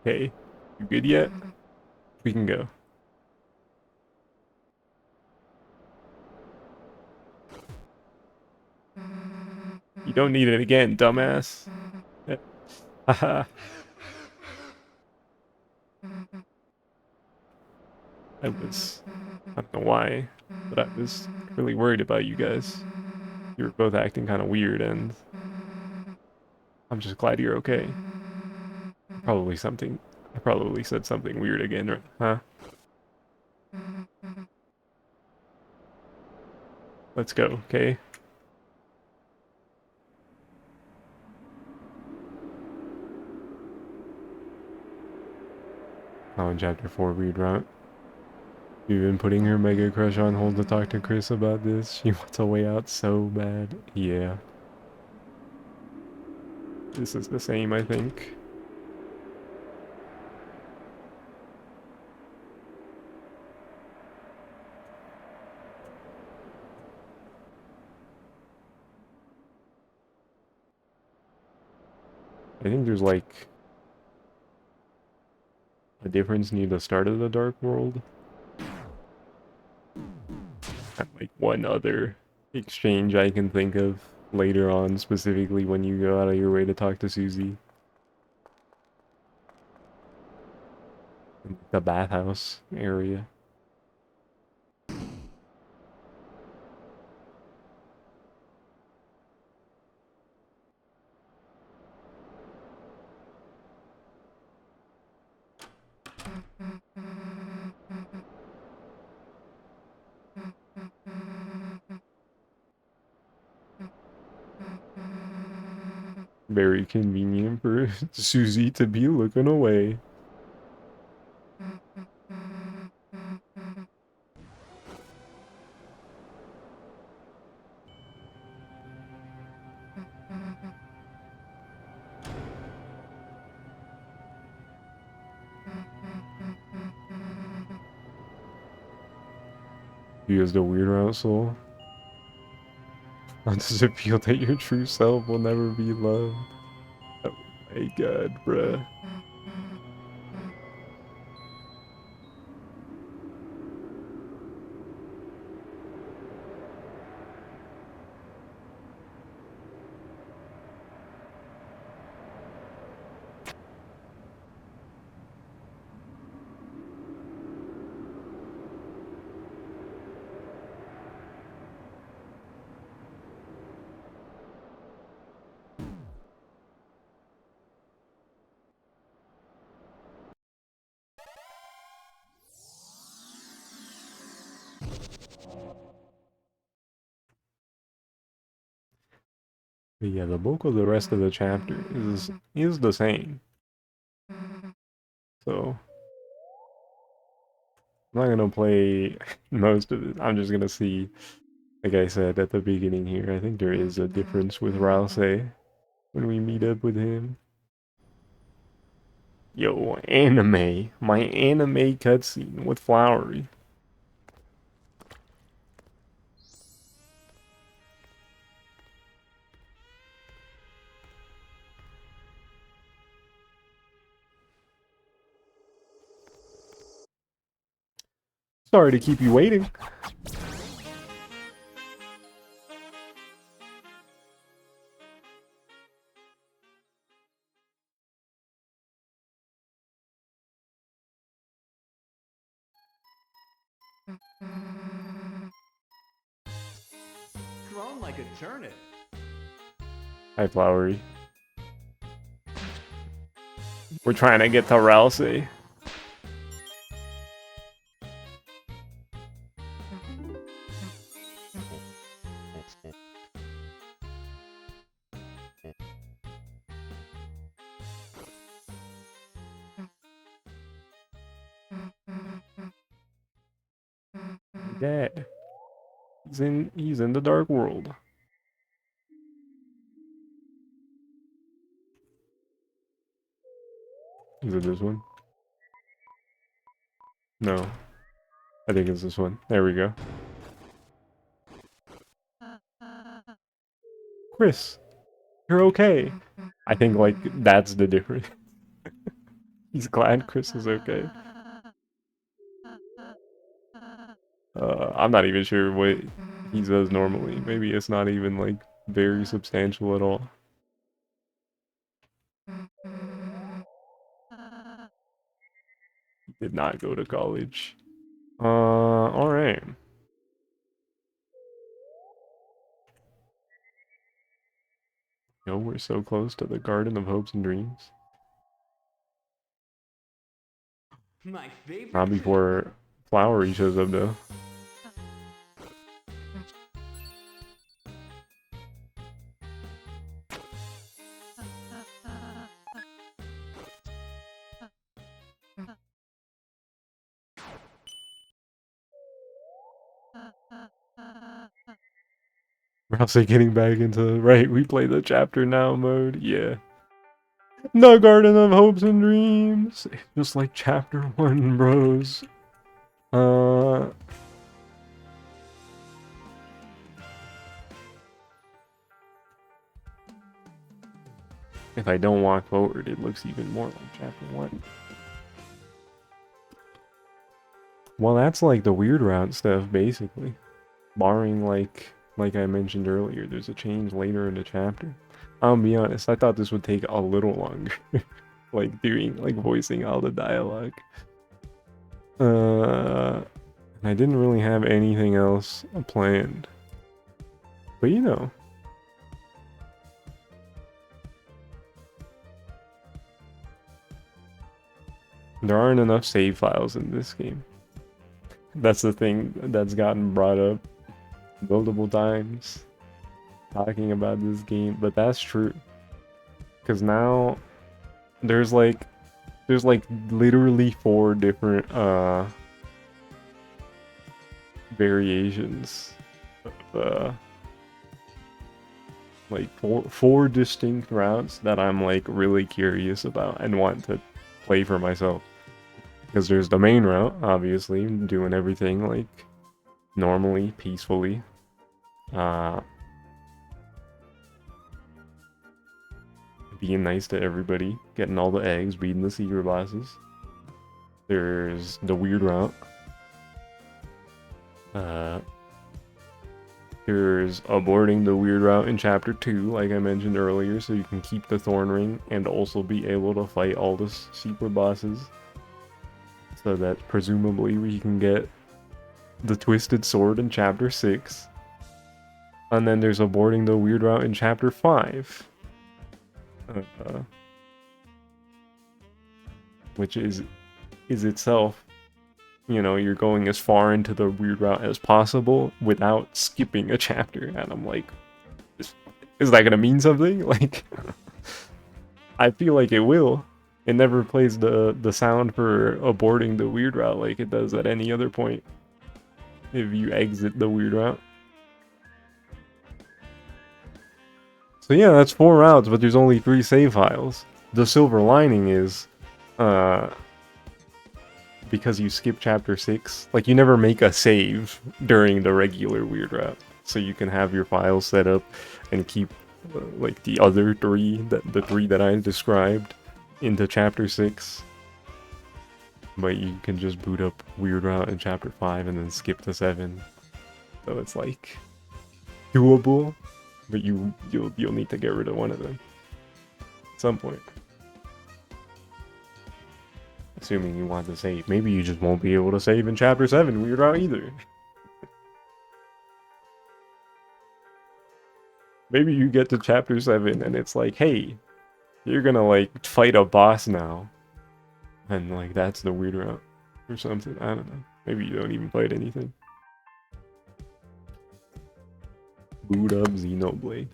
Okay. You good yet? We can go. You don't need it again, dumbass. Haha. I don't know why, but I was really worried about you guys. You were both acting kind of weird, and I'm just glad you're okay. Probably something, I probably said something weird again, right? Huh? Let's go, okay? Oh, in chapter 4, read route. You've been putting her mega crush on hold to talk to Chris about this. She wants a way out so bad. Yeah. This is the same, I think. I think there's like a difference near the start of the Dark World. And like one other exchange I can think of later on, specifically when you go out of your way to talk to Susie. In the bathhouse area. Very convenient for Susie to be looking away. You as the weird route soul. How does it feel that your true self will never be loved? Oh my god, bruh. But yeah, the bulk of the rest of the chapter is the same. So I'm not gonna play most of it. I'm just gonna see, like I said at the beginning here, I think there is a difference with Rouse when we meet up with him. Yo, anime. My anime cutscene with Flowery. Sorry to keep you waiting. Grown like a turnip. Hi, Flowery. We're trying to get to Rouse. Dad. He's in the dark world. Is it this one? No. I think it's this one. There we go. Chris, you're okay. I think, like, that's the difference. He's glad Chris is okay. I'm not even sure what he says normally. Maybe it's not even, like, very substantial at all. He did not go to college. Alright. Yo, we're so close to the Garden of Hopes and Dreams. My favorite. Not before Flowery shows up, though. We're also getting back into, right, we play the chapter now mode, yeah. The Garden of Hopes and Dreams! Just like chapter 1, bros. If I don't walk forward, it looks even more like chapter 1. Well, that's like the weird route stuff, basically. Barring, like I mentioned earlier, there's a change later in the chapter. I'll be honest, I thought this would take a little longer. Like, voicing all the dialogue. I didn't really have anything else planned. But you know. There aren't enough save files in this game. That's the thing that's gotten brought up multiple times talking about this game, but that's true. Because now there's like literally 4 different variations of like four distinct routes that I'm like really curious about and want to play for myself. Because there's the main route, obviously, doing everything like normally, peacefully. Being nice to everybody, getting all the eggs, beating the secret bosses. There's the weird route. There's aborting the weird route in chapter 2, like I mentioned earlier, so you can keep the thorn ring and also be able to fight all the secret bosses. So that presumably we can get the twisted sword in chapter 6. And then there's aborting the weird route in chapter 5. Which is itself, you know, you're going as far into the weird route as possible without skipping a chapter. And I'm like, Is that gonna mean something? Like, I feel like it will. It never plays the sound for aborting the weird route like it does at any other point if you exit the weird route. So yeah, that's 4 routes, but there's only 3 save files. The silver lining is, because you skip chapter 6, like you never make a save during the regular weird route. So you can have your files set up and keep like the other 3, the 3 that I described into chapter 6. But you can just boot up weird route in chapter 5 and then skip to 7. So it's like doable, but you'll need to get rid of one of them at some point. Assuming you want to save. Maybe you just won't be able to save in chapter 7 weird route either. Maybe you get to chapter 7 and it's like, hey, you're gonna like fight a boss now. And like that's the weird route or something. I don't know. Maybe you don't even fight anything. Boot up Xenoblade.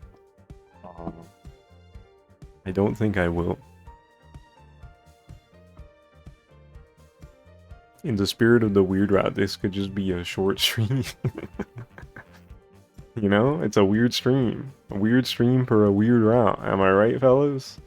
I don't think I will. In the spirit of the weird route, this could just be a short stream. You know, it's a weird stream. A weird stream for a weird route. Am I right, fellas?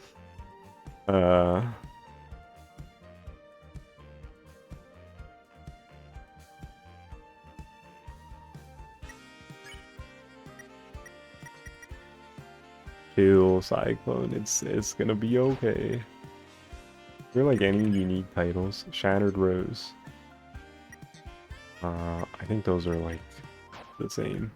Chill, Cyclone. It's gonna be okay. There like any unique titles? Shattered Rose. I think those are like the same.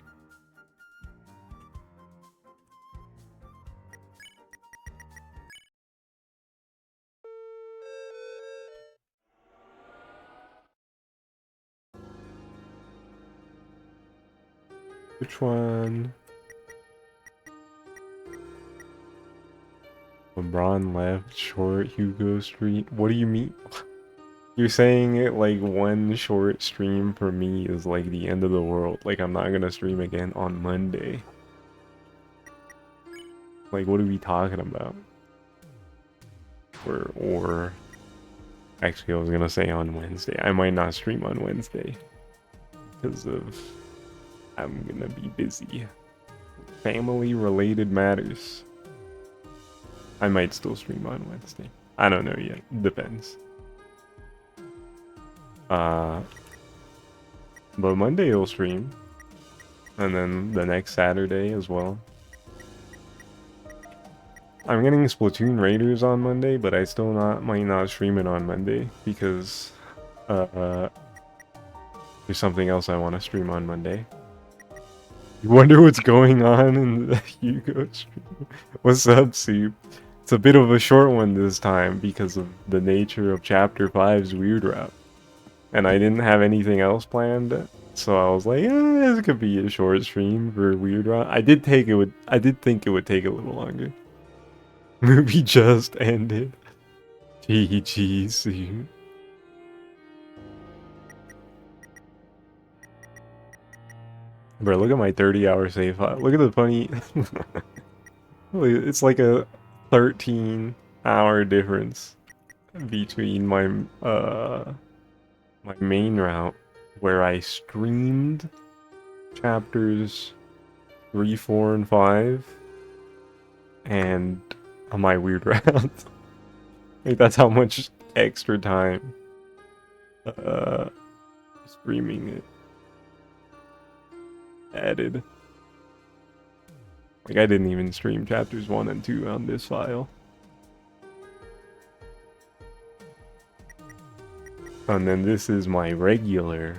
Which one? LeBron left, short, Hugo Street. What do you mean? You're saying it like one short stream for me is like the end of the world. Like I'm not gonna stream again on Monday. Like what are we talking about? Or actually I was gonna say on Wednesday. I might not stream on Wednesday because of I'm gonna be busy. Family related matters. I might still stream on Wednesday. I don't know yet. Depends. But Monday will stream. And then the next Saturday as well. I'm getting Splatoon Raiders on Monday, but I still might not stream it on Monday because there's something else I want to stream on Monday. You wonder what's going on in the Hugo stream. What's up, Soup? It's a bit of a short one this time because of the nature of Chapter 5's Weird Route. And I didn't have anything else planned, so I was like, this could be a short stream for Weird Route. I did think it would take a little longer. Movie just ended. GG, Soup. Bro, look at my 30-hour save file. Look at the funny... It's like a 13-hour difference between my my main route, where I streamed chapters 3, 4, and 5, and my weird route. Like, that's how much extra time streaming it added. Like, I didn't even stream chapters 1 and 2 on this file. And then this is my regular...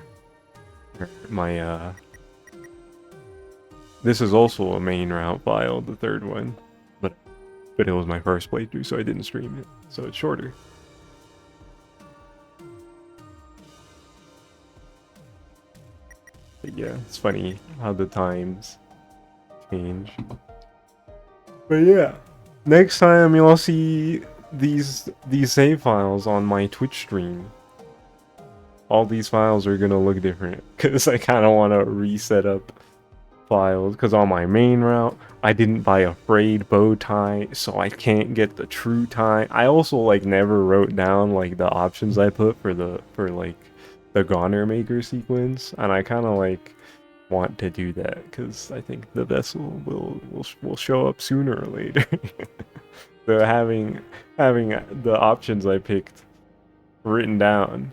This is also a main route file, the third one. But it was my first playthrough, so I didn't stream it. So it's shorter. But yeah, it's funny how the times change. But yeah, next time you'll see these save files on my Twitch stream. All these files are gonna look different because I kind of want to reset up files, because on my main route, I didn't buy a frayed bow tie, so I can't get the true tie. I also like never wrote down like the options I put for like the Goner Maker sequence, and I kind of like want to do that because I think the vessel will show up sooner or later. So having the options I picked written down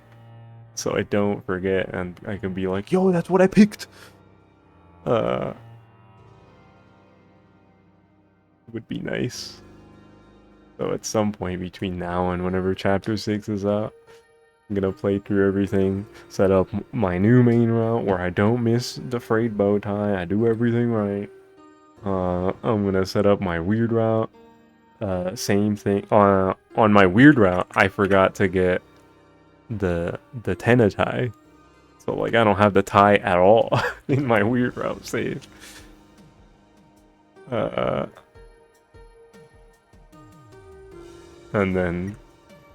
so I don't forget and I can be like, yo, that's what I picked. Would be nice. So at some point between now and whenever chapter 6 is out, I'm gonna play through everything, set up my new main route where I don't miss the frayed bow tie, I do everything right. I'm gonna set up my weird route. Same thing. On my weird route, I forgot to get the Tenna tie. So like I don't have the tie at all in my weird route save. And then,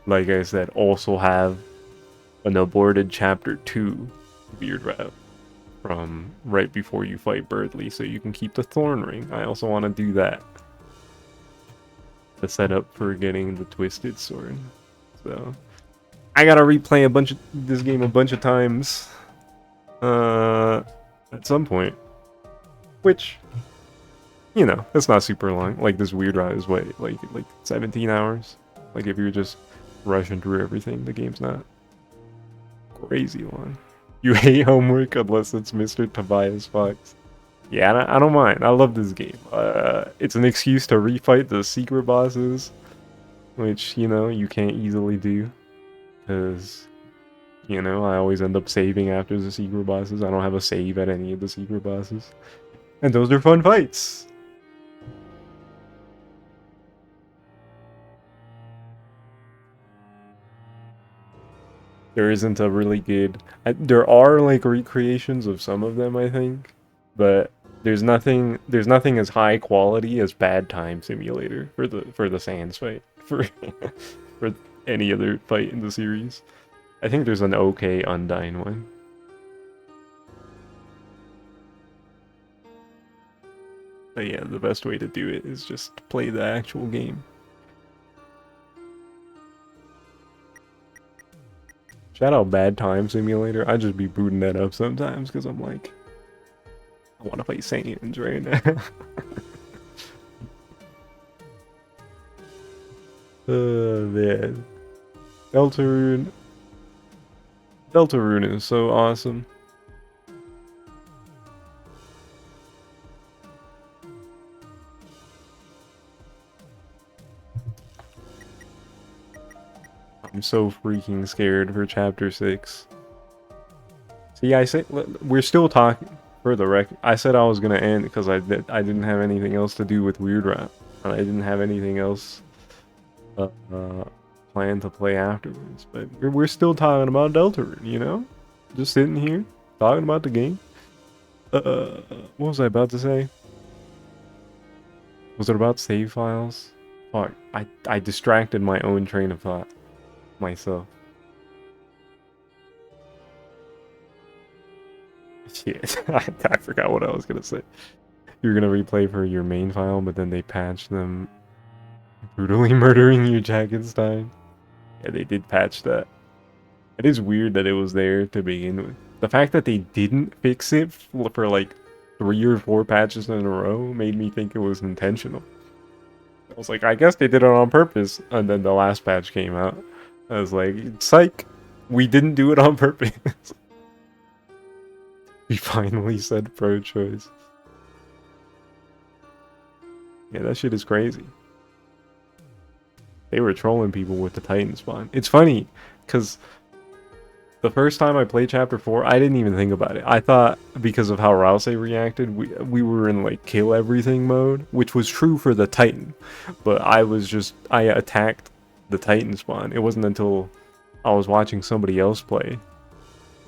like I said, also have an aborted chapter 2 weird route from right before you fight Birdly, so you can keep the Thorn Ring. I also want to do that. The setup for getting the Twisted Sword. So I gotta replay this game a bunch of times. At some point. Which, you know, it's not super long. Like this weird route is what, like 17 hours. Like if you're just rushing through everything, the game's not crazy long. You hate homework unless it's Mr. Tobias Fox. Yeah, I don't mind. I love this game. It's an excuse to refight the secret bosses, which, you know, you can't easily do. Because, you know, I always end up saving after the secret bosses. I don't have a save at any of the secret bosses. And those are fun fights. There isn't a really good... there are, like, recreations of some of them, I think. But there's nothing as high quality as Bad Time Simulator for the Sans fight. For any other fight in the series. I think there's an okay Undyne one. But yeah, the best way to do it is just play the actual game. Shout out Bad Time Simulator. I just be booting that up sometimes because I'm like, I want to play Saiyans right now. Man. Deltarune. Deltarune is so awesome. I'm so freaking scared for chapter 6. See, I said we're still talking for the record. I said I was gonna end because I didn't have anything else to do with Weird Rap, and I didn't have anything else planned to play afterwards. But we're still talking about Deltarune, you know, just sitting here talking about the game. What was I about to say? Was it about save files? Fuck, I distracted my own train of thought myself. Shit, I forgot what I was gonna say. You're gonna replay for your main file, but then they patched them brutally murdering you, Jackenstein. Yeah, they did patch that. It is weird that it was there to begin with. The fact that they didn't fix it for like 3 or 4 patches in a row made me think it was intentional. I was like, I guess they did it on purpose. And then the last patch came out. I was like, psych, we didn't do it on purpose. We finally said pro-choice. Yeah, that shit is crazy. They were trolling people with the Titan spawn. It's funny, because the first time I played Chapter 4, I didn't even think about it. I thought, because of how Rouse reacted, we were in, like, kill everything mode, which was true for the Titan. But I attacked the Titan spawn. It wasn't until I was watching somebody else play,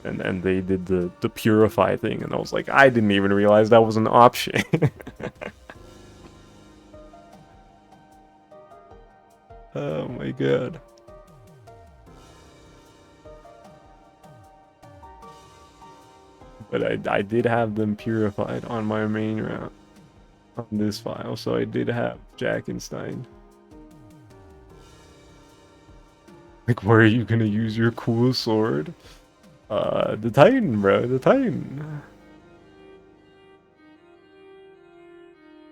and they did the Purify thing, and I was like, I didn't even realize that was an option. Oh my god. But I did have them purified on my main route on this file, so I did have Jackenstein. Like, where are you gonna use your cool sword? The Titan, bro, the Titan.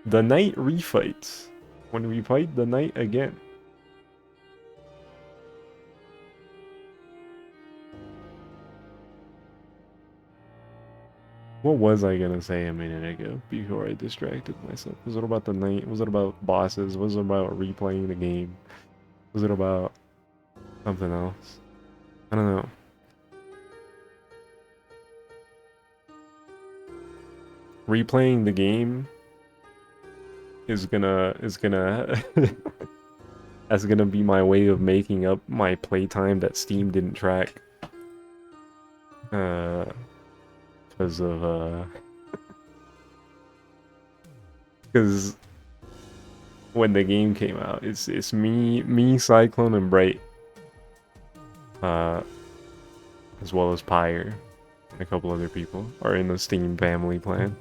The Knight refights. When we fight the Knight again. What was I gonna say a minute ago before I distracted myself? Was it about the Knight? Was it about bosses? Was it about replaying the game? Was it about something else? I don't know. Replaying the game is gonna that's gonna be my way of making up my playtime that Steam didn't track. Because of because when the game came out, it's me, Cyclone, and Bright, as well as Pyre, and a couple other people are in the Steam family plan.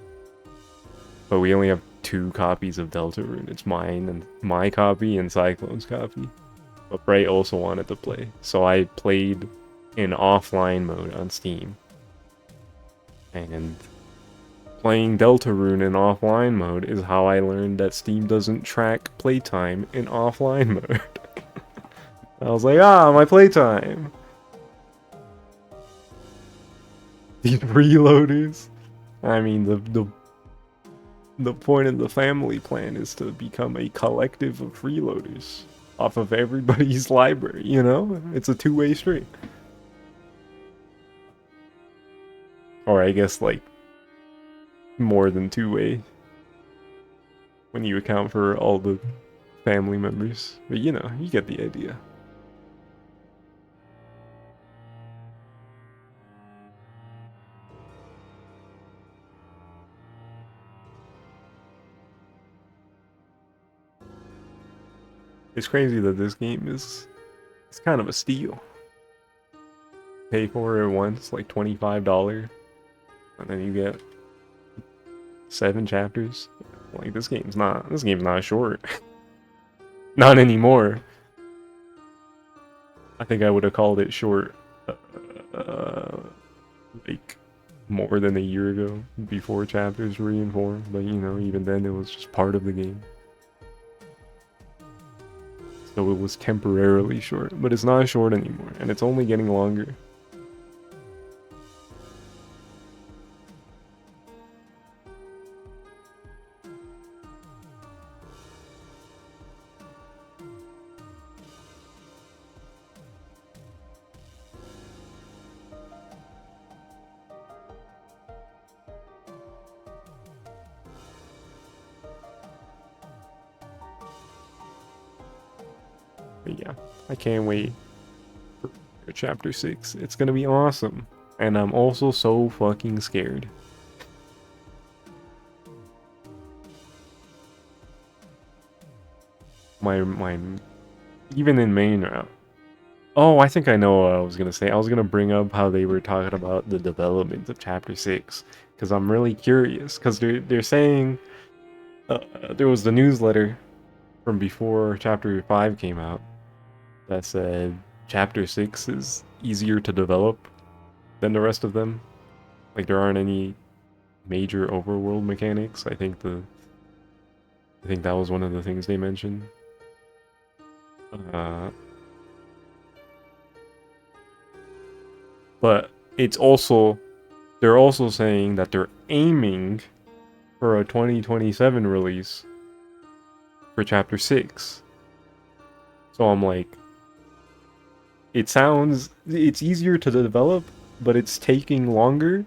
But we only have 2 copies of Deltarune. It's mine and my copy and Cyclone's copy. But Bright also wanted to play, so I played in offline mode on Steam. And playing Deltarune in offline mode is how I learned that Steam doesn't track playtime in offline mode. I was like, my playtime! These freeloaders. I mean, the point of the family plan is to become a collective of freeloaders off of everybody's library, you know? It's a two-way street. Or I guess, like, more than two-way when you account for all the family members. But you know, you get the idea. It's crazy that this game it's kind of a steal. Pay for it once, like $25, and then you get 7 chapters. Like, this game's not short. Not anymore. I think I would have called it short like more than a year ago, before chapters were informed, but you know, even then it was just part of the game. So it was temporarily short, but it's not short anymore, and it's only getting longer. But yeah, I can't wait for chapter 6. It's gonna be awesome. And I'm also so fucking scared. My even in main route. Oh, I think I know what I was gonna say. I was gonna bring up how they were talking about the development of chapter 6, because I'm really curious. Because they're saying there was the newsletter from before chapter 5 came out that said chapter 6 is easier to develop than the rest of them. Like, there aren't any major overworld mechanics. I think that was one of the things they mentioned. But it's also, they're also saying that they're aiming for a 2027 release for chapter 6. So I'm like, it's easier to develop, but it's taking longer.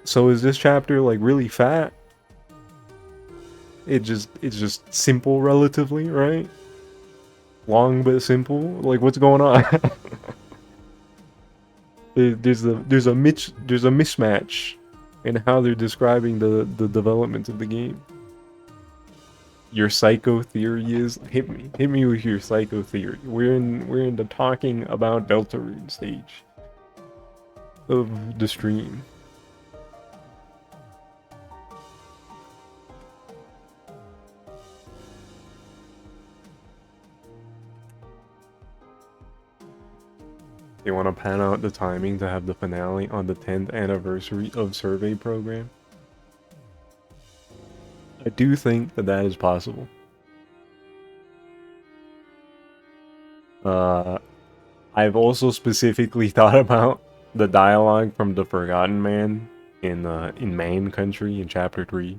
So is this chapter like really fat? It's just simple relatively, right? Long but simple. Like, what's going on? there's a mismatch in how they're describing the development of the game. Your psycho theory is, hit me with your psycho theory. We're in the talking about Deltarune stage of the stream. They want to pan out the timing to have the finale on the 10th anniversary of Survey Program. I do think that that is possible. I've also specifically thought about the dialogue from the Forgotten Man in Man Country in Chapter 3.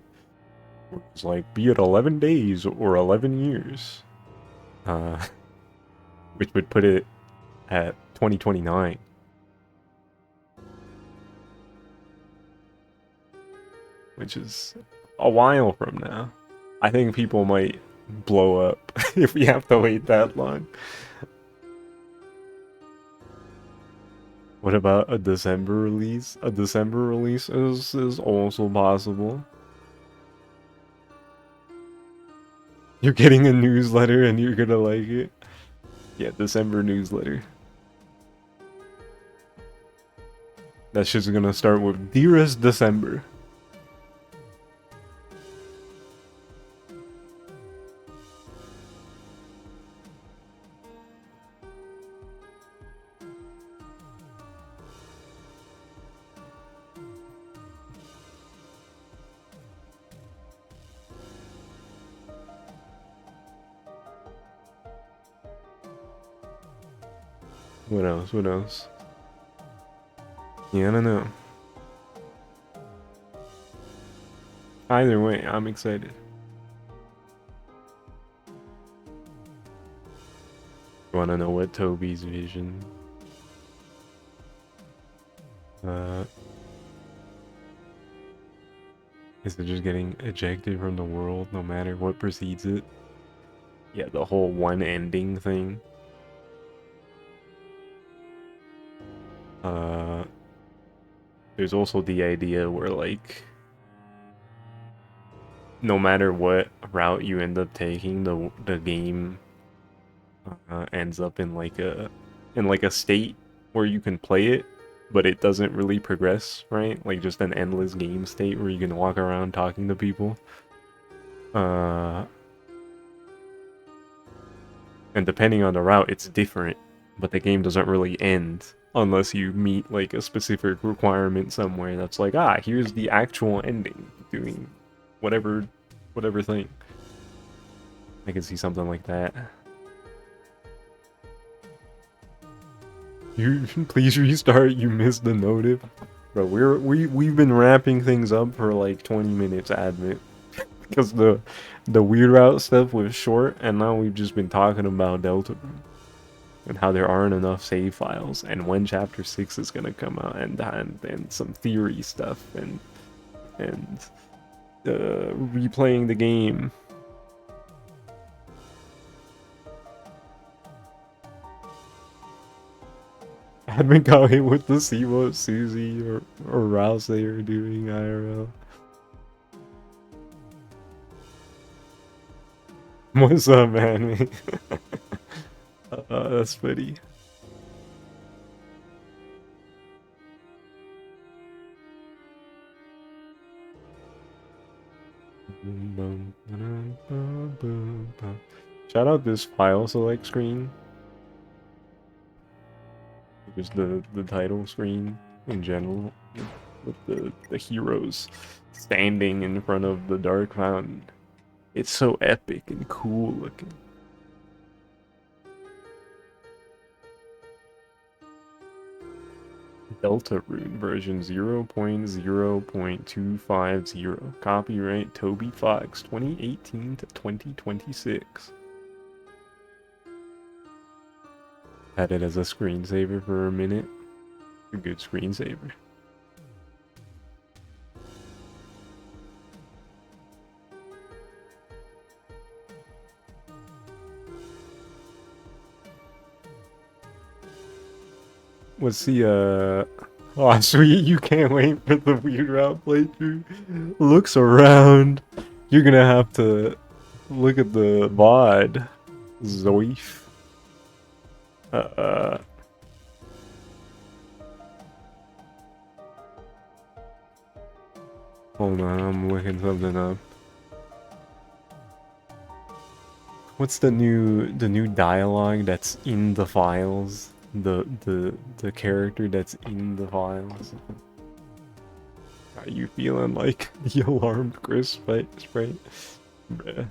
Where it's like, be it 11 days or 11 years. Which would put it at 2029. Which is a while from now. I think people might blow up if we have to wait that long. What about a December release? A December release is also possible. You're getting a newsletter and you're gonna like it. Yeah, December newsletter. That's just gonna start with Dearest December. What else? What else? Yeah, I don't know. Either way, I'm excited. You wanna know what Toby's vision? Is it just getting ejected from the world no matter what precedes it? Yeah, the whole one ending thing. There's also the idea where, like, no matter what route you end up taking, the game ends up in like a state where you can play it, but it doesn't really progress, right? Like just an endless game state where you can walk around talking to people. And depending on the route, it's different, but the game doesn't really end unless you meet like a specific requirement somewhere that's like, ah, here's the actual ending, doing whatever thing. I can see something like that. You please restart, you missed the notif. Bro, we've been wrapping things up for like 20 minutes, admit. Because the weird route stuff was short, and now we've just been talking about Deltarune. And how there aren't enough save files, and when chapter 6 is gonna come out, and some theory stuff, and replaying the game. Admin got hit with the see what Susie or Rouse they are doing IRL. What's up, man? That's funny. Shout out this file select screen. Just the title screen in general, with the heroes standing in front of the dark fountain. It's so epic and cool looking. Deltarune version 0.0.250. Copyright Toby Fox 2018 to 2026. Had it as a screensaver for a minute. A good screensaver. What's the oh sweet, you can't wait for the weird route playthrough. Looks around. You're gonna have to look at the VOD. Zoif. Hold on, I'm looking something up. What's the new dialogue that's in the files? the character that's in the files. Are you feeling like the alarmed Chris sprite? Bruh.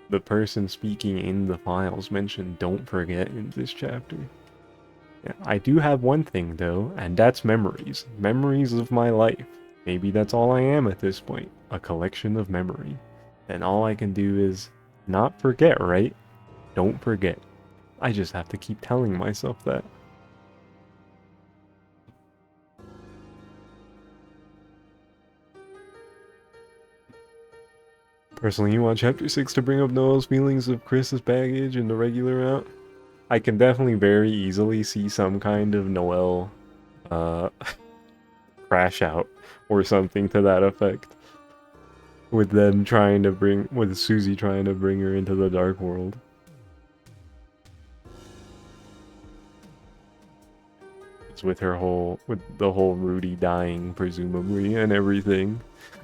The person speaking in the files mentioned don't forget in this chapter. Yeah, I do have one thing though, and that's memories. Memories of my life. Maybe that's all I am at this point. A collection of memory. And all I can do is not forget, right? Don't forget. I just have to keep telling myself that. Personally, you want chapter 6 to bring up Noel's feelings of Chris's baggage in the regular route? I can definitely very easily see some kind of Noel uh crash out or something to that effect. With Susie trying to bring her into the dark world. It's with the whole Rudy dying, presumably, and everything.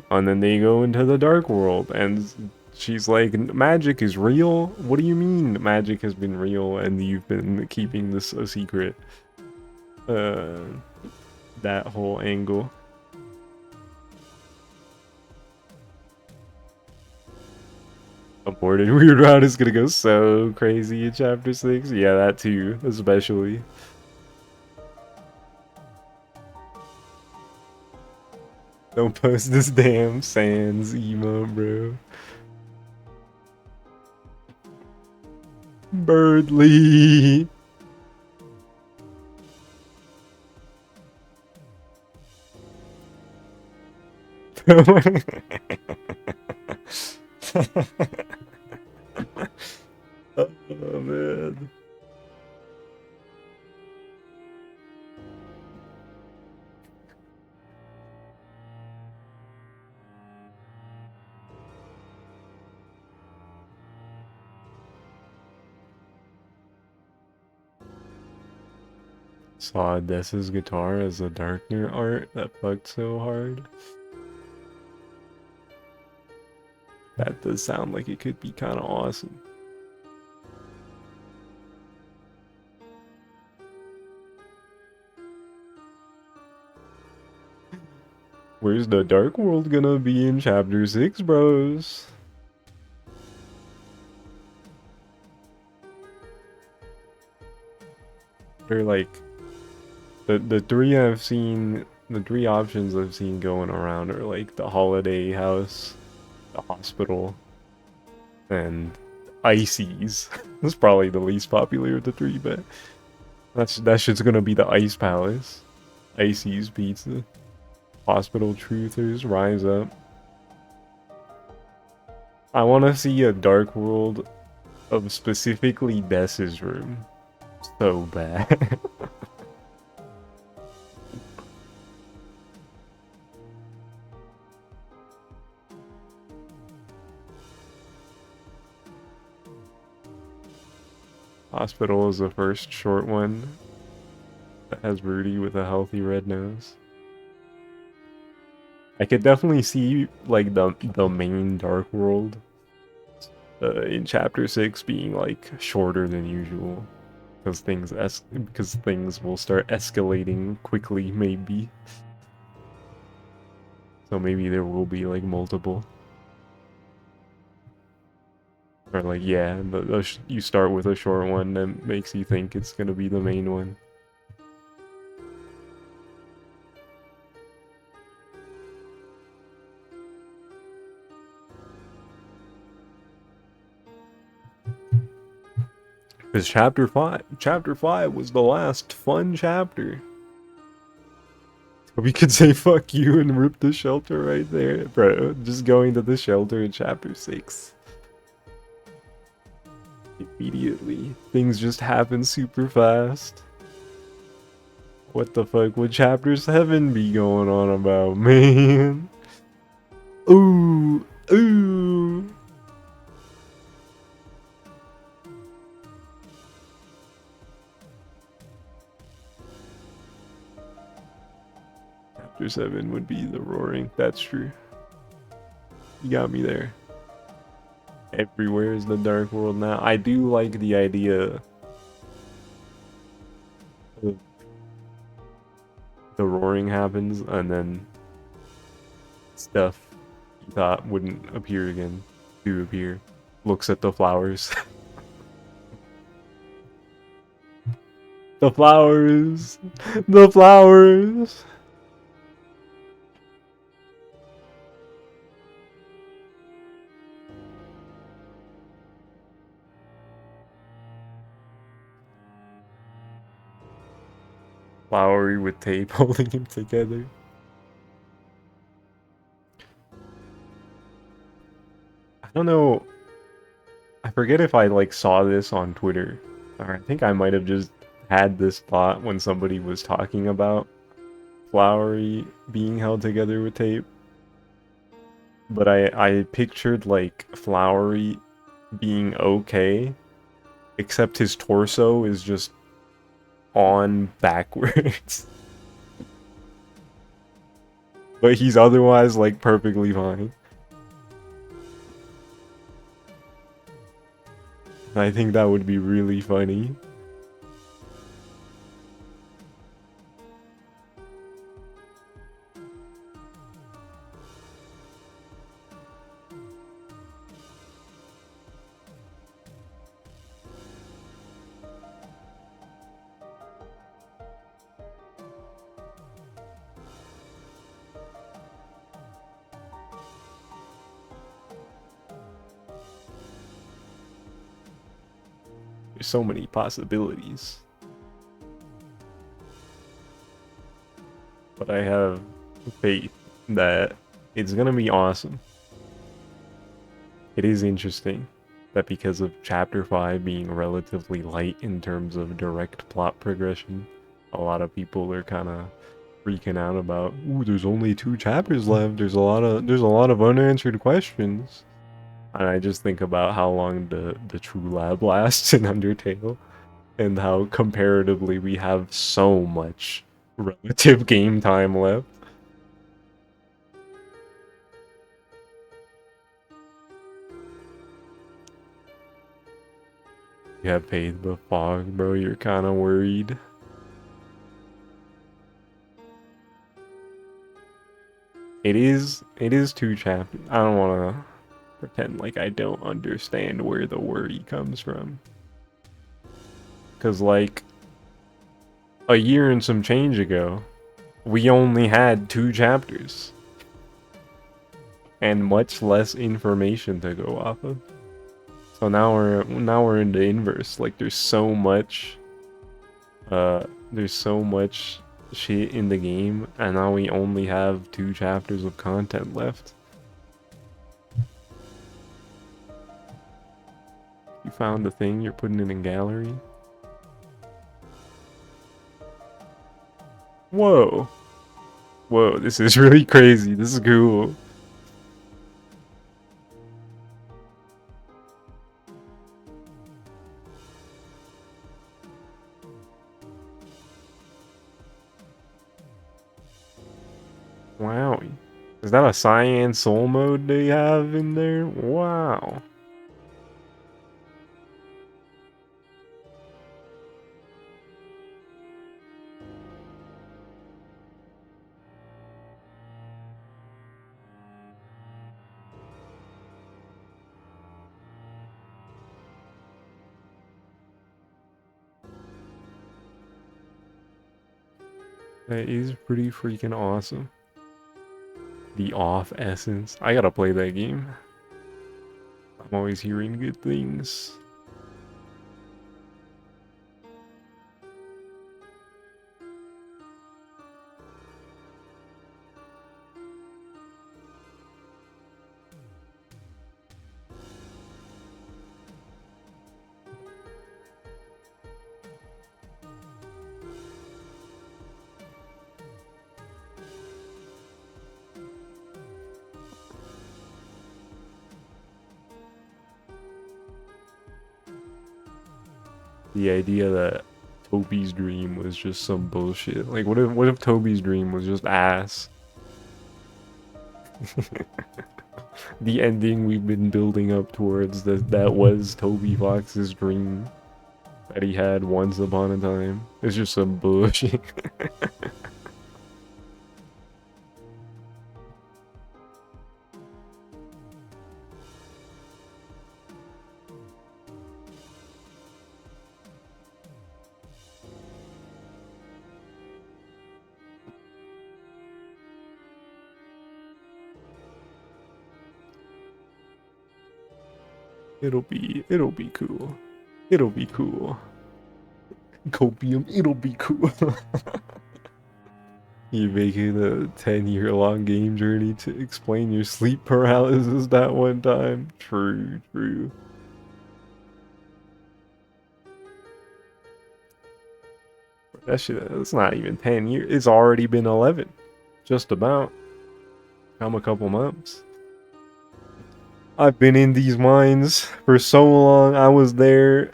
And then they go into the dark world, and she's like, magic is real? What do you mean magic has been real and you've been keeping this a secret? That whole angle. Aborted Weird Route is gonna go so crazy in chapter 6. Yeah, that too, especially. Don't post this damn Sans emote, bro. Birdly. Oh man. Saw Odessa's guitar as a darker art that fucked so hard. That does sound like it could be kind of awesome. Where's the dark world gonna be in chapter 6, bros? They're like the three options I've seen going around are like the holiday house, the hospital, and Ices. That's probably the least popular of the three, but that shit's gonna be the Ice Palace. Ices Pizza. Hospital Truthers, Rise Up. I wanna see a dark world of specifically Dess's room. So bad. Hospital is the first short one that has Rudy with a healthy red nose. I could definitely see like the main dark world in chapter 6 being like shorter than usual because things will start escalating quickly, maybe. So maybe there will be like multiple. Or like, yeah, you start with a short one that makes you think it's gonna be the main one. Because chapter 5 was the last fun chapter. We could say fuck you and rip the shelter right there. Bro, just going to the shelter in chapter 6. Immediately. Things just happen super fast. What the fuck would chapter 7 be going on about, man? Ooh, ooh. Chapter 7 would be the roaring. That's true. You got me there. Everywhere is the dark world now. I do like the idea of the roaring happens and then stuff you thought wouldn't appear again do appear. Looks at the flowers. The flowers! The flowers! Flowery with tape holding him together. I don't know. I forget if I like saw this on Twitter. Or I think I might have just had this thought when somebody was talking about Flowery being held together with tape. But I pictured like Flowery being okay, except his torso is just on backwards. But he's otherwise like perfectly fine. I think that would be really funny. There's so many possibilities. But I have faith that it's gonna be awesome. It is interesting that because of Chapter 5 being relatively light in terms of direct plot progression, a lot of people are kind of freaking out about, ooh, there's only 2 chapters left, there's a lot of unanswered questions. And I just think about how long the true lab lasts in Undertale, and how comparatively we have so much relative game time left. You have paid the fog, bro. You're kind of worried. It is 2 chapters. I don't want to pretend like I don't understand where the worry comes from. Because, like, a year and some change ago, we only had 2 chapters. And much less information to go off of. So now we're in the inverse. Like, there's so much shit in the game, and now we only have 2 chapters of content left. You found the thing, you're putting it in gallery. Whoa. Whoa, this is really crazy. This is cool. Wow. Is that a Cyan Soul mode they have in there? Wow. That is pretty freaking awesome. The off essence. I gotta play that game. I'm always hearing good things. The idea that Toby's dream was just some bullshit. Like, what if Toby's dream was just ass? The ending we've been building up towards, that was Toby Fox's dream that he had once upon a time. It's just some bullshit. It'll be cool. It'll be cool. Copium, it'll be cool. You making a 10-year-long game journey to explain your sleep paralysis that one time? True, true. That shit, that's not even 10 years. It's already been 11. Just about. Come a couple months. I've been in these mines for so long. I was there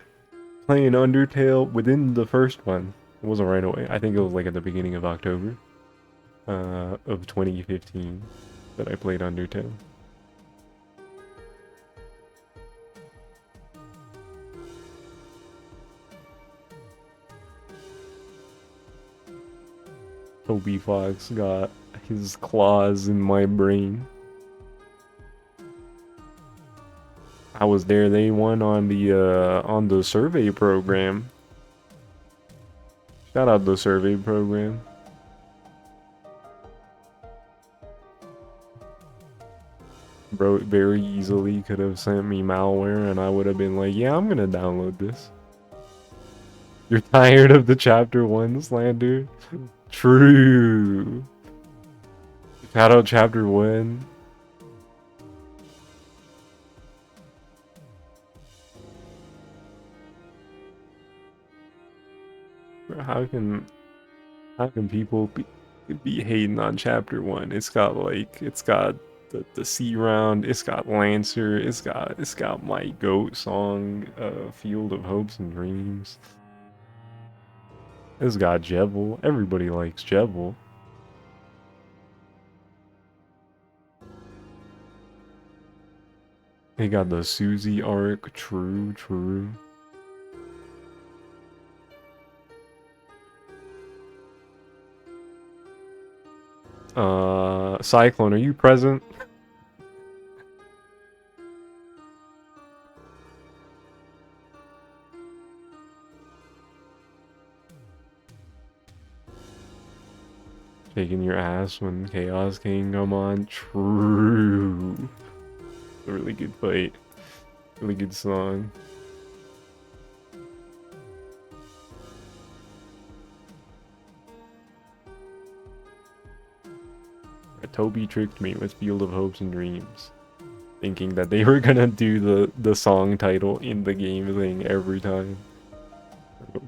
playing Undertale within the first one. It wasn't right away. I think it was like at the beginning of October of 2015 that I played Undertale. Toby Fox got his claws in my brain. I was there day one on the survey program. Shout out the survey program. Bro, very easily could have sent me malware and I would have been like, yeah, I'm gonna download this. You're tired of the chapter 1 slander? True. Shout out chapter 1. Bro, how can people be hating on chapter 1? It's got the sea round, it's got Lancer, it's got my goat song, Field of Hopes and Dreams. It's got Jebel. Everybody likes Jebel. They got the Susie arc. True, true. Cyclone, are you present? Shaking your ass when Chaos King come on. True. A really good fight. Really good song. Toby tricked me with Field of Hopes and Dreams, thinking that they were gonna do the song title in the game thing every time.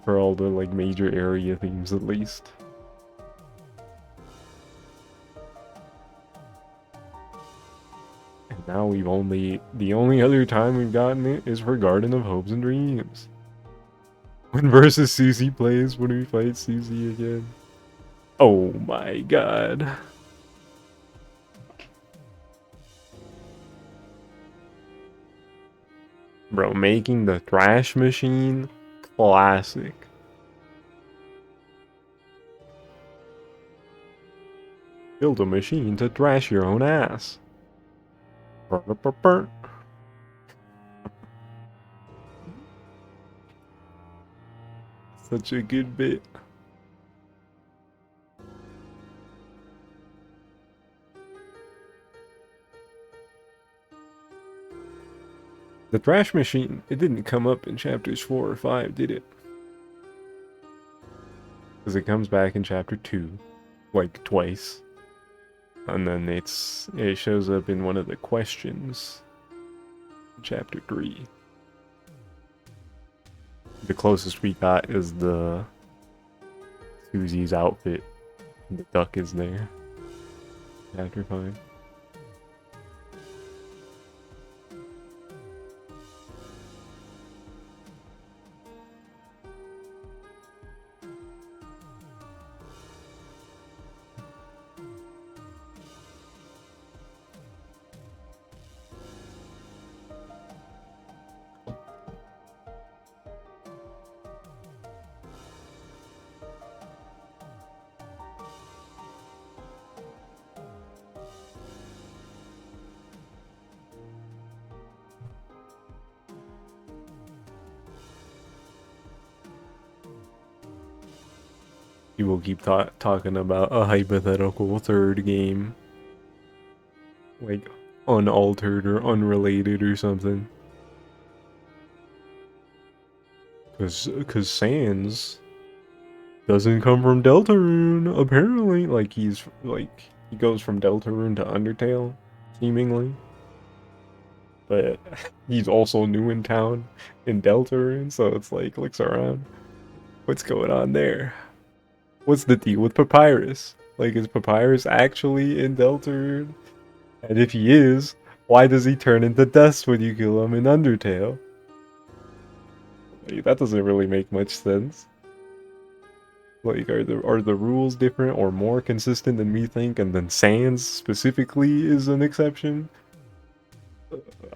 For all the like major area themes at least. And now the only other time we've gotten it is for Garden of Hopes and Dreams. When versus Susie plays, when we fight Susie again. Oh my god. Bro, making the thrash machine classic. Build a machine to thrash your own ass. Such a good bit. The thrash machine, it didn't come up in chapters 4 or 5, did it? Because it comes back in chapter 2, like twice. And then it shows up in one of the questions in chapter 3. The closest we got is the Susie's outfit. The duck is there. Chapter 5. People keep talking about a hypothetical third game, like unaltered or unrelated or something. Cause Sans doesn't come from Deltarune, apparently. Like he goes from Deltarune to Undertale, seemingly. But he's also new in town in Deltarune, so it's like looks around. What's going on there? What's the deal with Papyrus? Like, is Papyrus actually in Deltarune? And if he is, why does he turn into dust when you kill him in Undertale? Like, that doesn't really make much sense. Like, are the rules different or more consistent than we think, and then Sans specifically is an exception?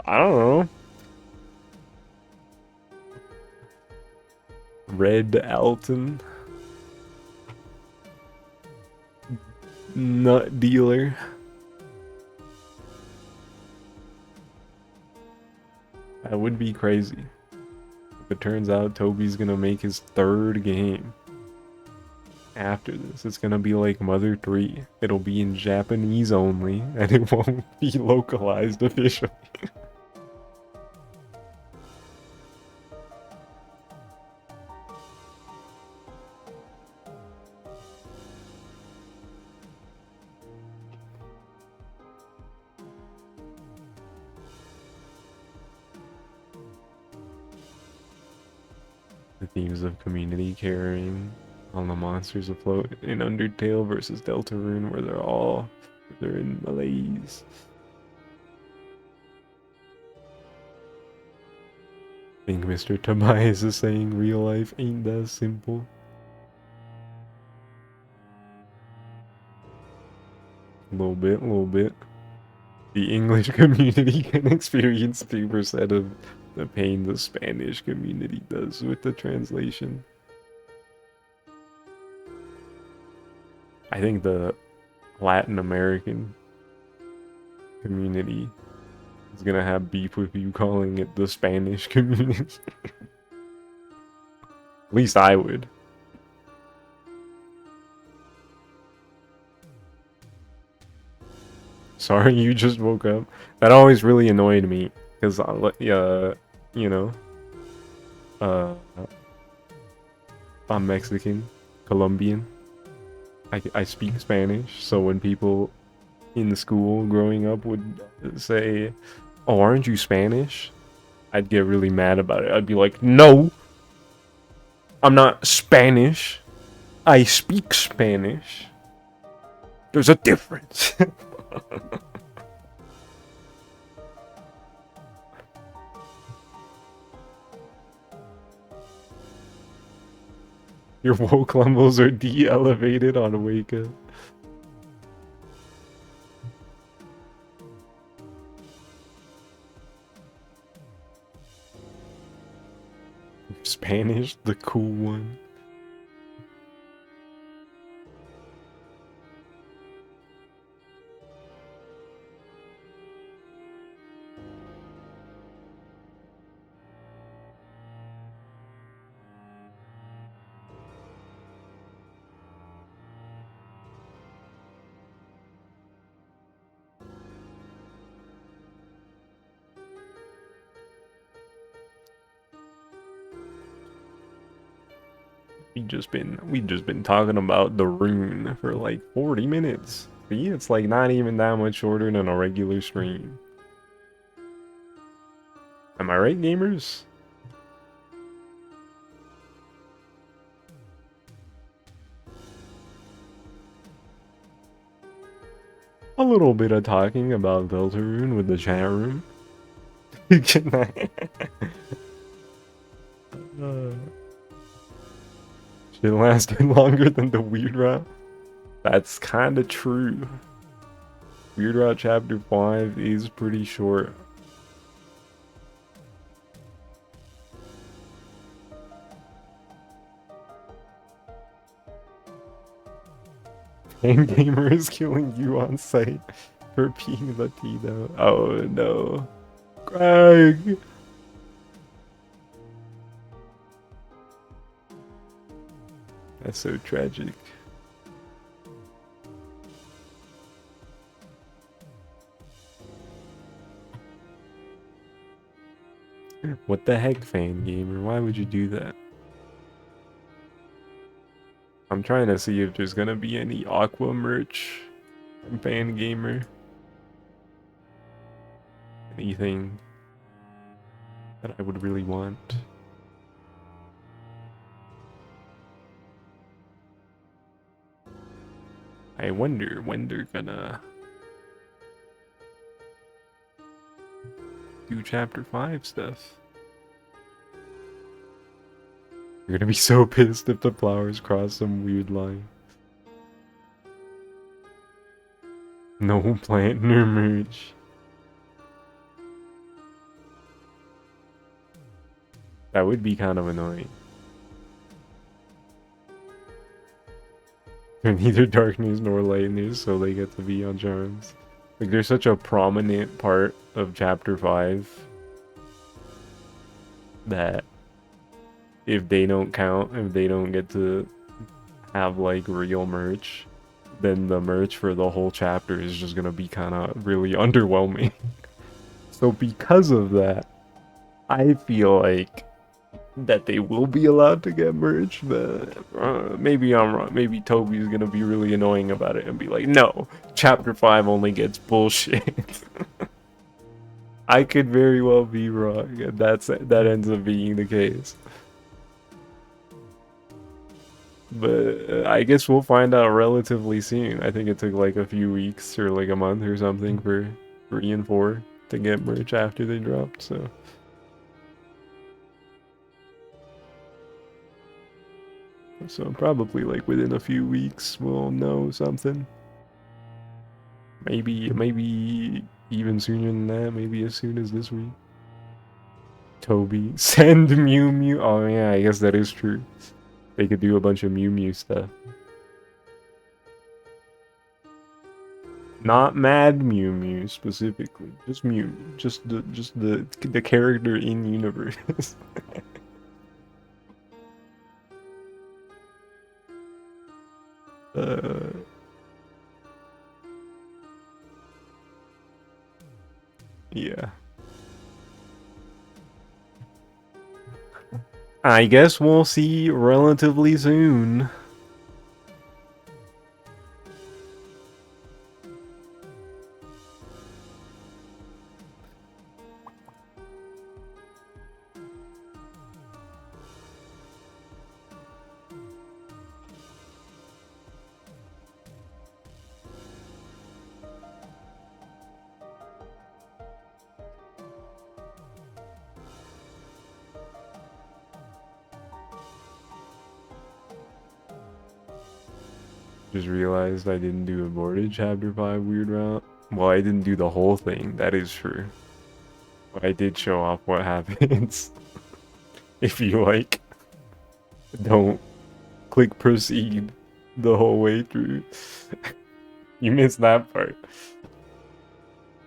I don't know. Red Alton. Nut dealer. That would be crazy. If it turns out Toby's gonna make his third game after this, it's gonna be like Mother 3. It'll be in Japanese only, and it won't be localized officially. The themes of community caring, all the monsters afloat in Undertale versus Deltarune, where they're in malaise. I think Mr. Tobias is saying real life ain't that simple. A little bit. The English community can experience 3% of the pain the Spanish community does with the translation. I think the Latin American community is gonna have beef with you calling it the Spanish community. At least I would. Sorry, you just woke up. That always really annoyed me because you know, uh, I'm Mexican, Colombian. I speak Spanish, so when people in the school growing up would say, "Oh, aren't you Spanish?" I'd get really mad about it. I'd be like, "No, I'm not Spanish. I speak Spanish. There's a difference." Your woke levels are de-elevated on Wake Up. Spanish, the cool one. We just been talking about the rune for like 40 minutes. See, it's like not even that much shorter than a regular stream. Am I right, gamers? A little bit of talking about Deltarune with the chat room. Good night. Shit lasted longer than the Weird Route. That's kind of true. Weird Route Chapter 5 is pretty short. Game Gamer is killing you on site for being Latino. Oh no. Greg! That's so tragic. What the heck, fan gamer? Why would you do that? I'm trying to see if there's gonna be any Aqua merch from fan gamer. Anything that I would really want. I wonder when they're gonna do chapter 5 stuff. You're gonna be so pissed if the flowers cross some weird line. No plant nor merch. That would be kind of annoying. They're neither darkness nor lightness, so they get to be on charms. Like, they're such a prominent part of chapter 5 that if they don't count, if they don't get to have like real merch, then the merch for the whole chapter is just gonna be kind of really underwhelming. So because of that, I feel like that they will be allowed to get merch, but maybe I'm wrong. Maybe Toby's gonna be really annoying about it and be like, no, chapter 5 only gets bullshit. I could very well be wrong, and that ends up being the case. But I guess we'll find out relatively soon. I think it took like a few weeks or like a month or something for 3 and 4 to get merch after they dropped, so. So probably like within a few weeks we'll know something. Maybe even sooner than that, maybe as soon as this week. Toby, send Mew Mew. Oh yeah, I guess that is true. They could do a bunch of Mew Mew stuff. Not Mad Mew Mew specifically, just Mew, just the character in universe. uh, yeah. I guess we'll see relatively soon. Just realized I didn't do aborted chapter 5 weird route. Well, I didn't do the whole thing, that is true. But I did show off what happens if you like don't click proceed the whole way through. You missed that part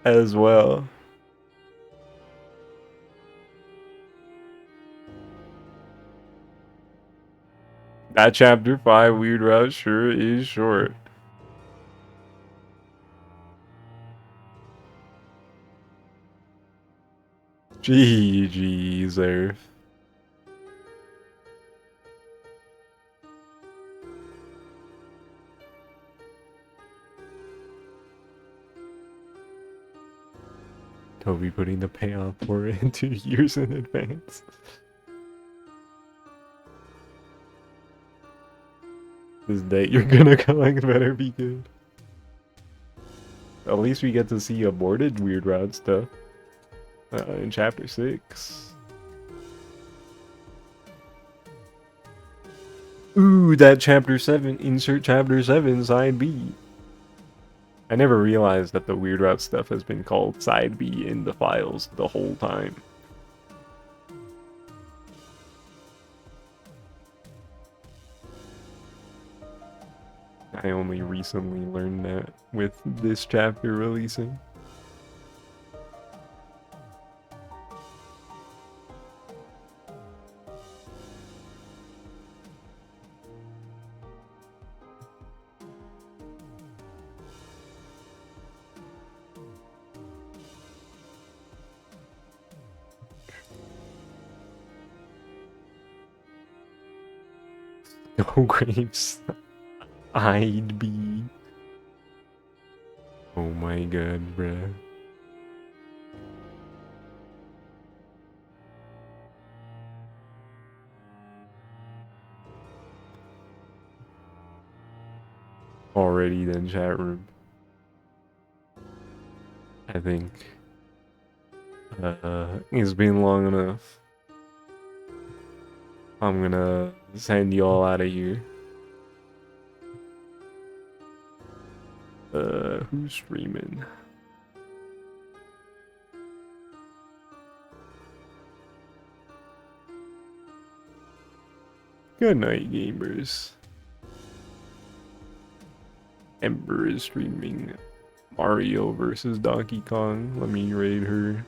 as well. That chapter 5 weird route sure is short. GG's, Earth. Toby putting the payoff for it 2 years in advance. This date you're gonna collect better be good. At least we get to see aborted weird route stuff in chapter 6. Ooh, that chapter 7, insert chapter 7, side B. I never realized that the weird route stuff has been called side B in the files the whole time. I only recently learned that with this chapter releasing. Go grapes. I'd be. Oh my god, bruh. Already then, chat room. I think it's been long enough. I'm gonna send y'all out of here. Who's streaming? Good night, gamers. Ember is streaming Mario versus Donkey Kong. Let me raid her.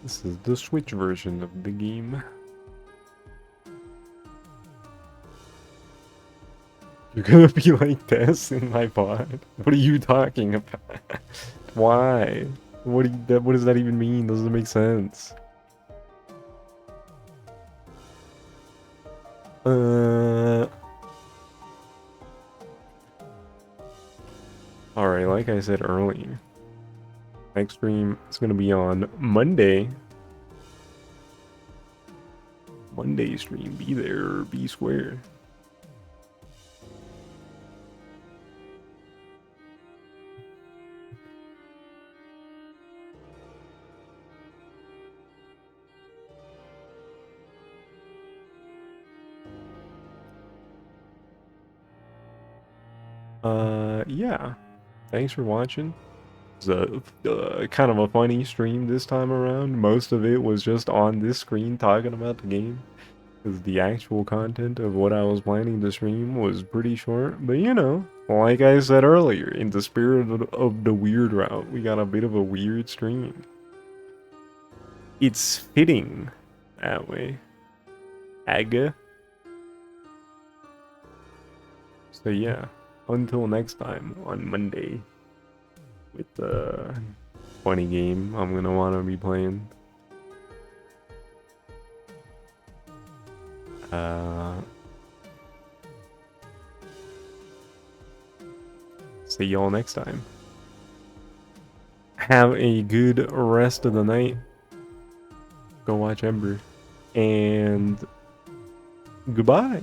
This is the Switch version of the game. You're gonna be like this in my pod? What are you talking about? Why? What does that even mean? Doesn't make sense. Alright, like I said earlier, next stream is gonna be on Monday. Monday stream, be there or be square. Yeah. Thanks for watching. It's a kind of a funny stream this time around. Most of it was just on this screen talking about the game, because the actual content of what I was planning to stream was pretty short. But you know, like I said earlier, in the spirit of the weird route, we got a bit of a weird stream. It's fitting that way. Aga. So yeah, until next time on Monday with the funny game I'm gonna wanna be playing. See y'all next time. Have a good rest of the night. Go watch Ember. And goodbye.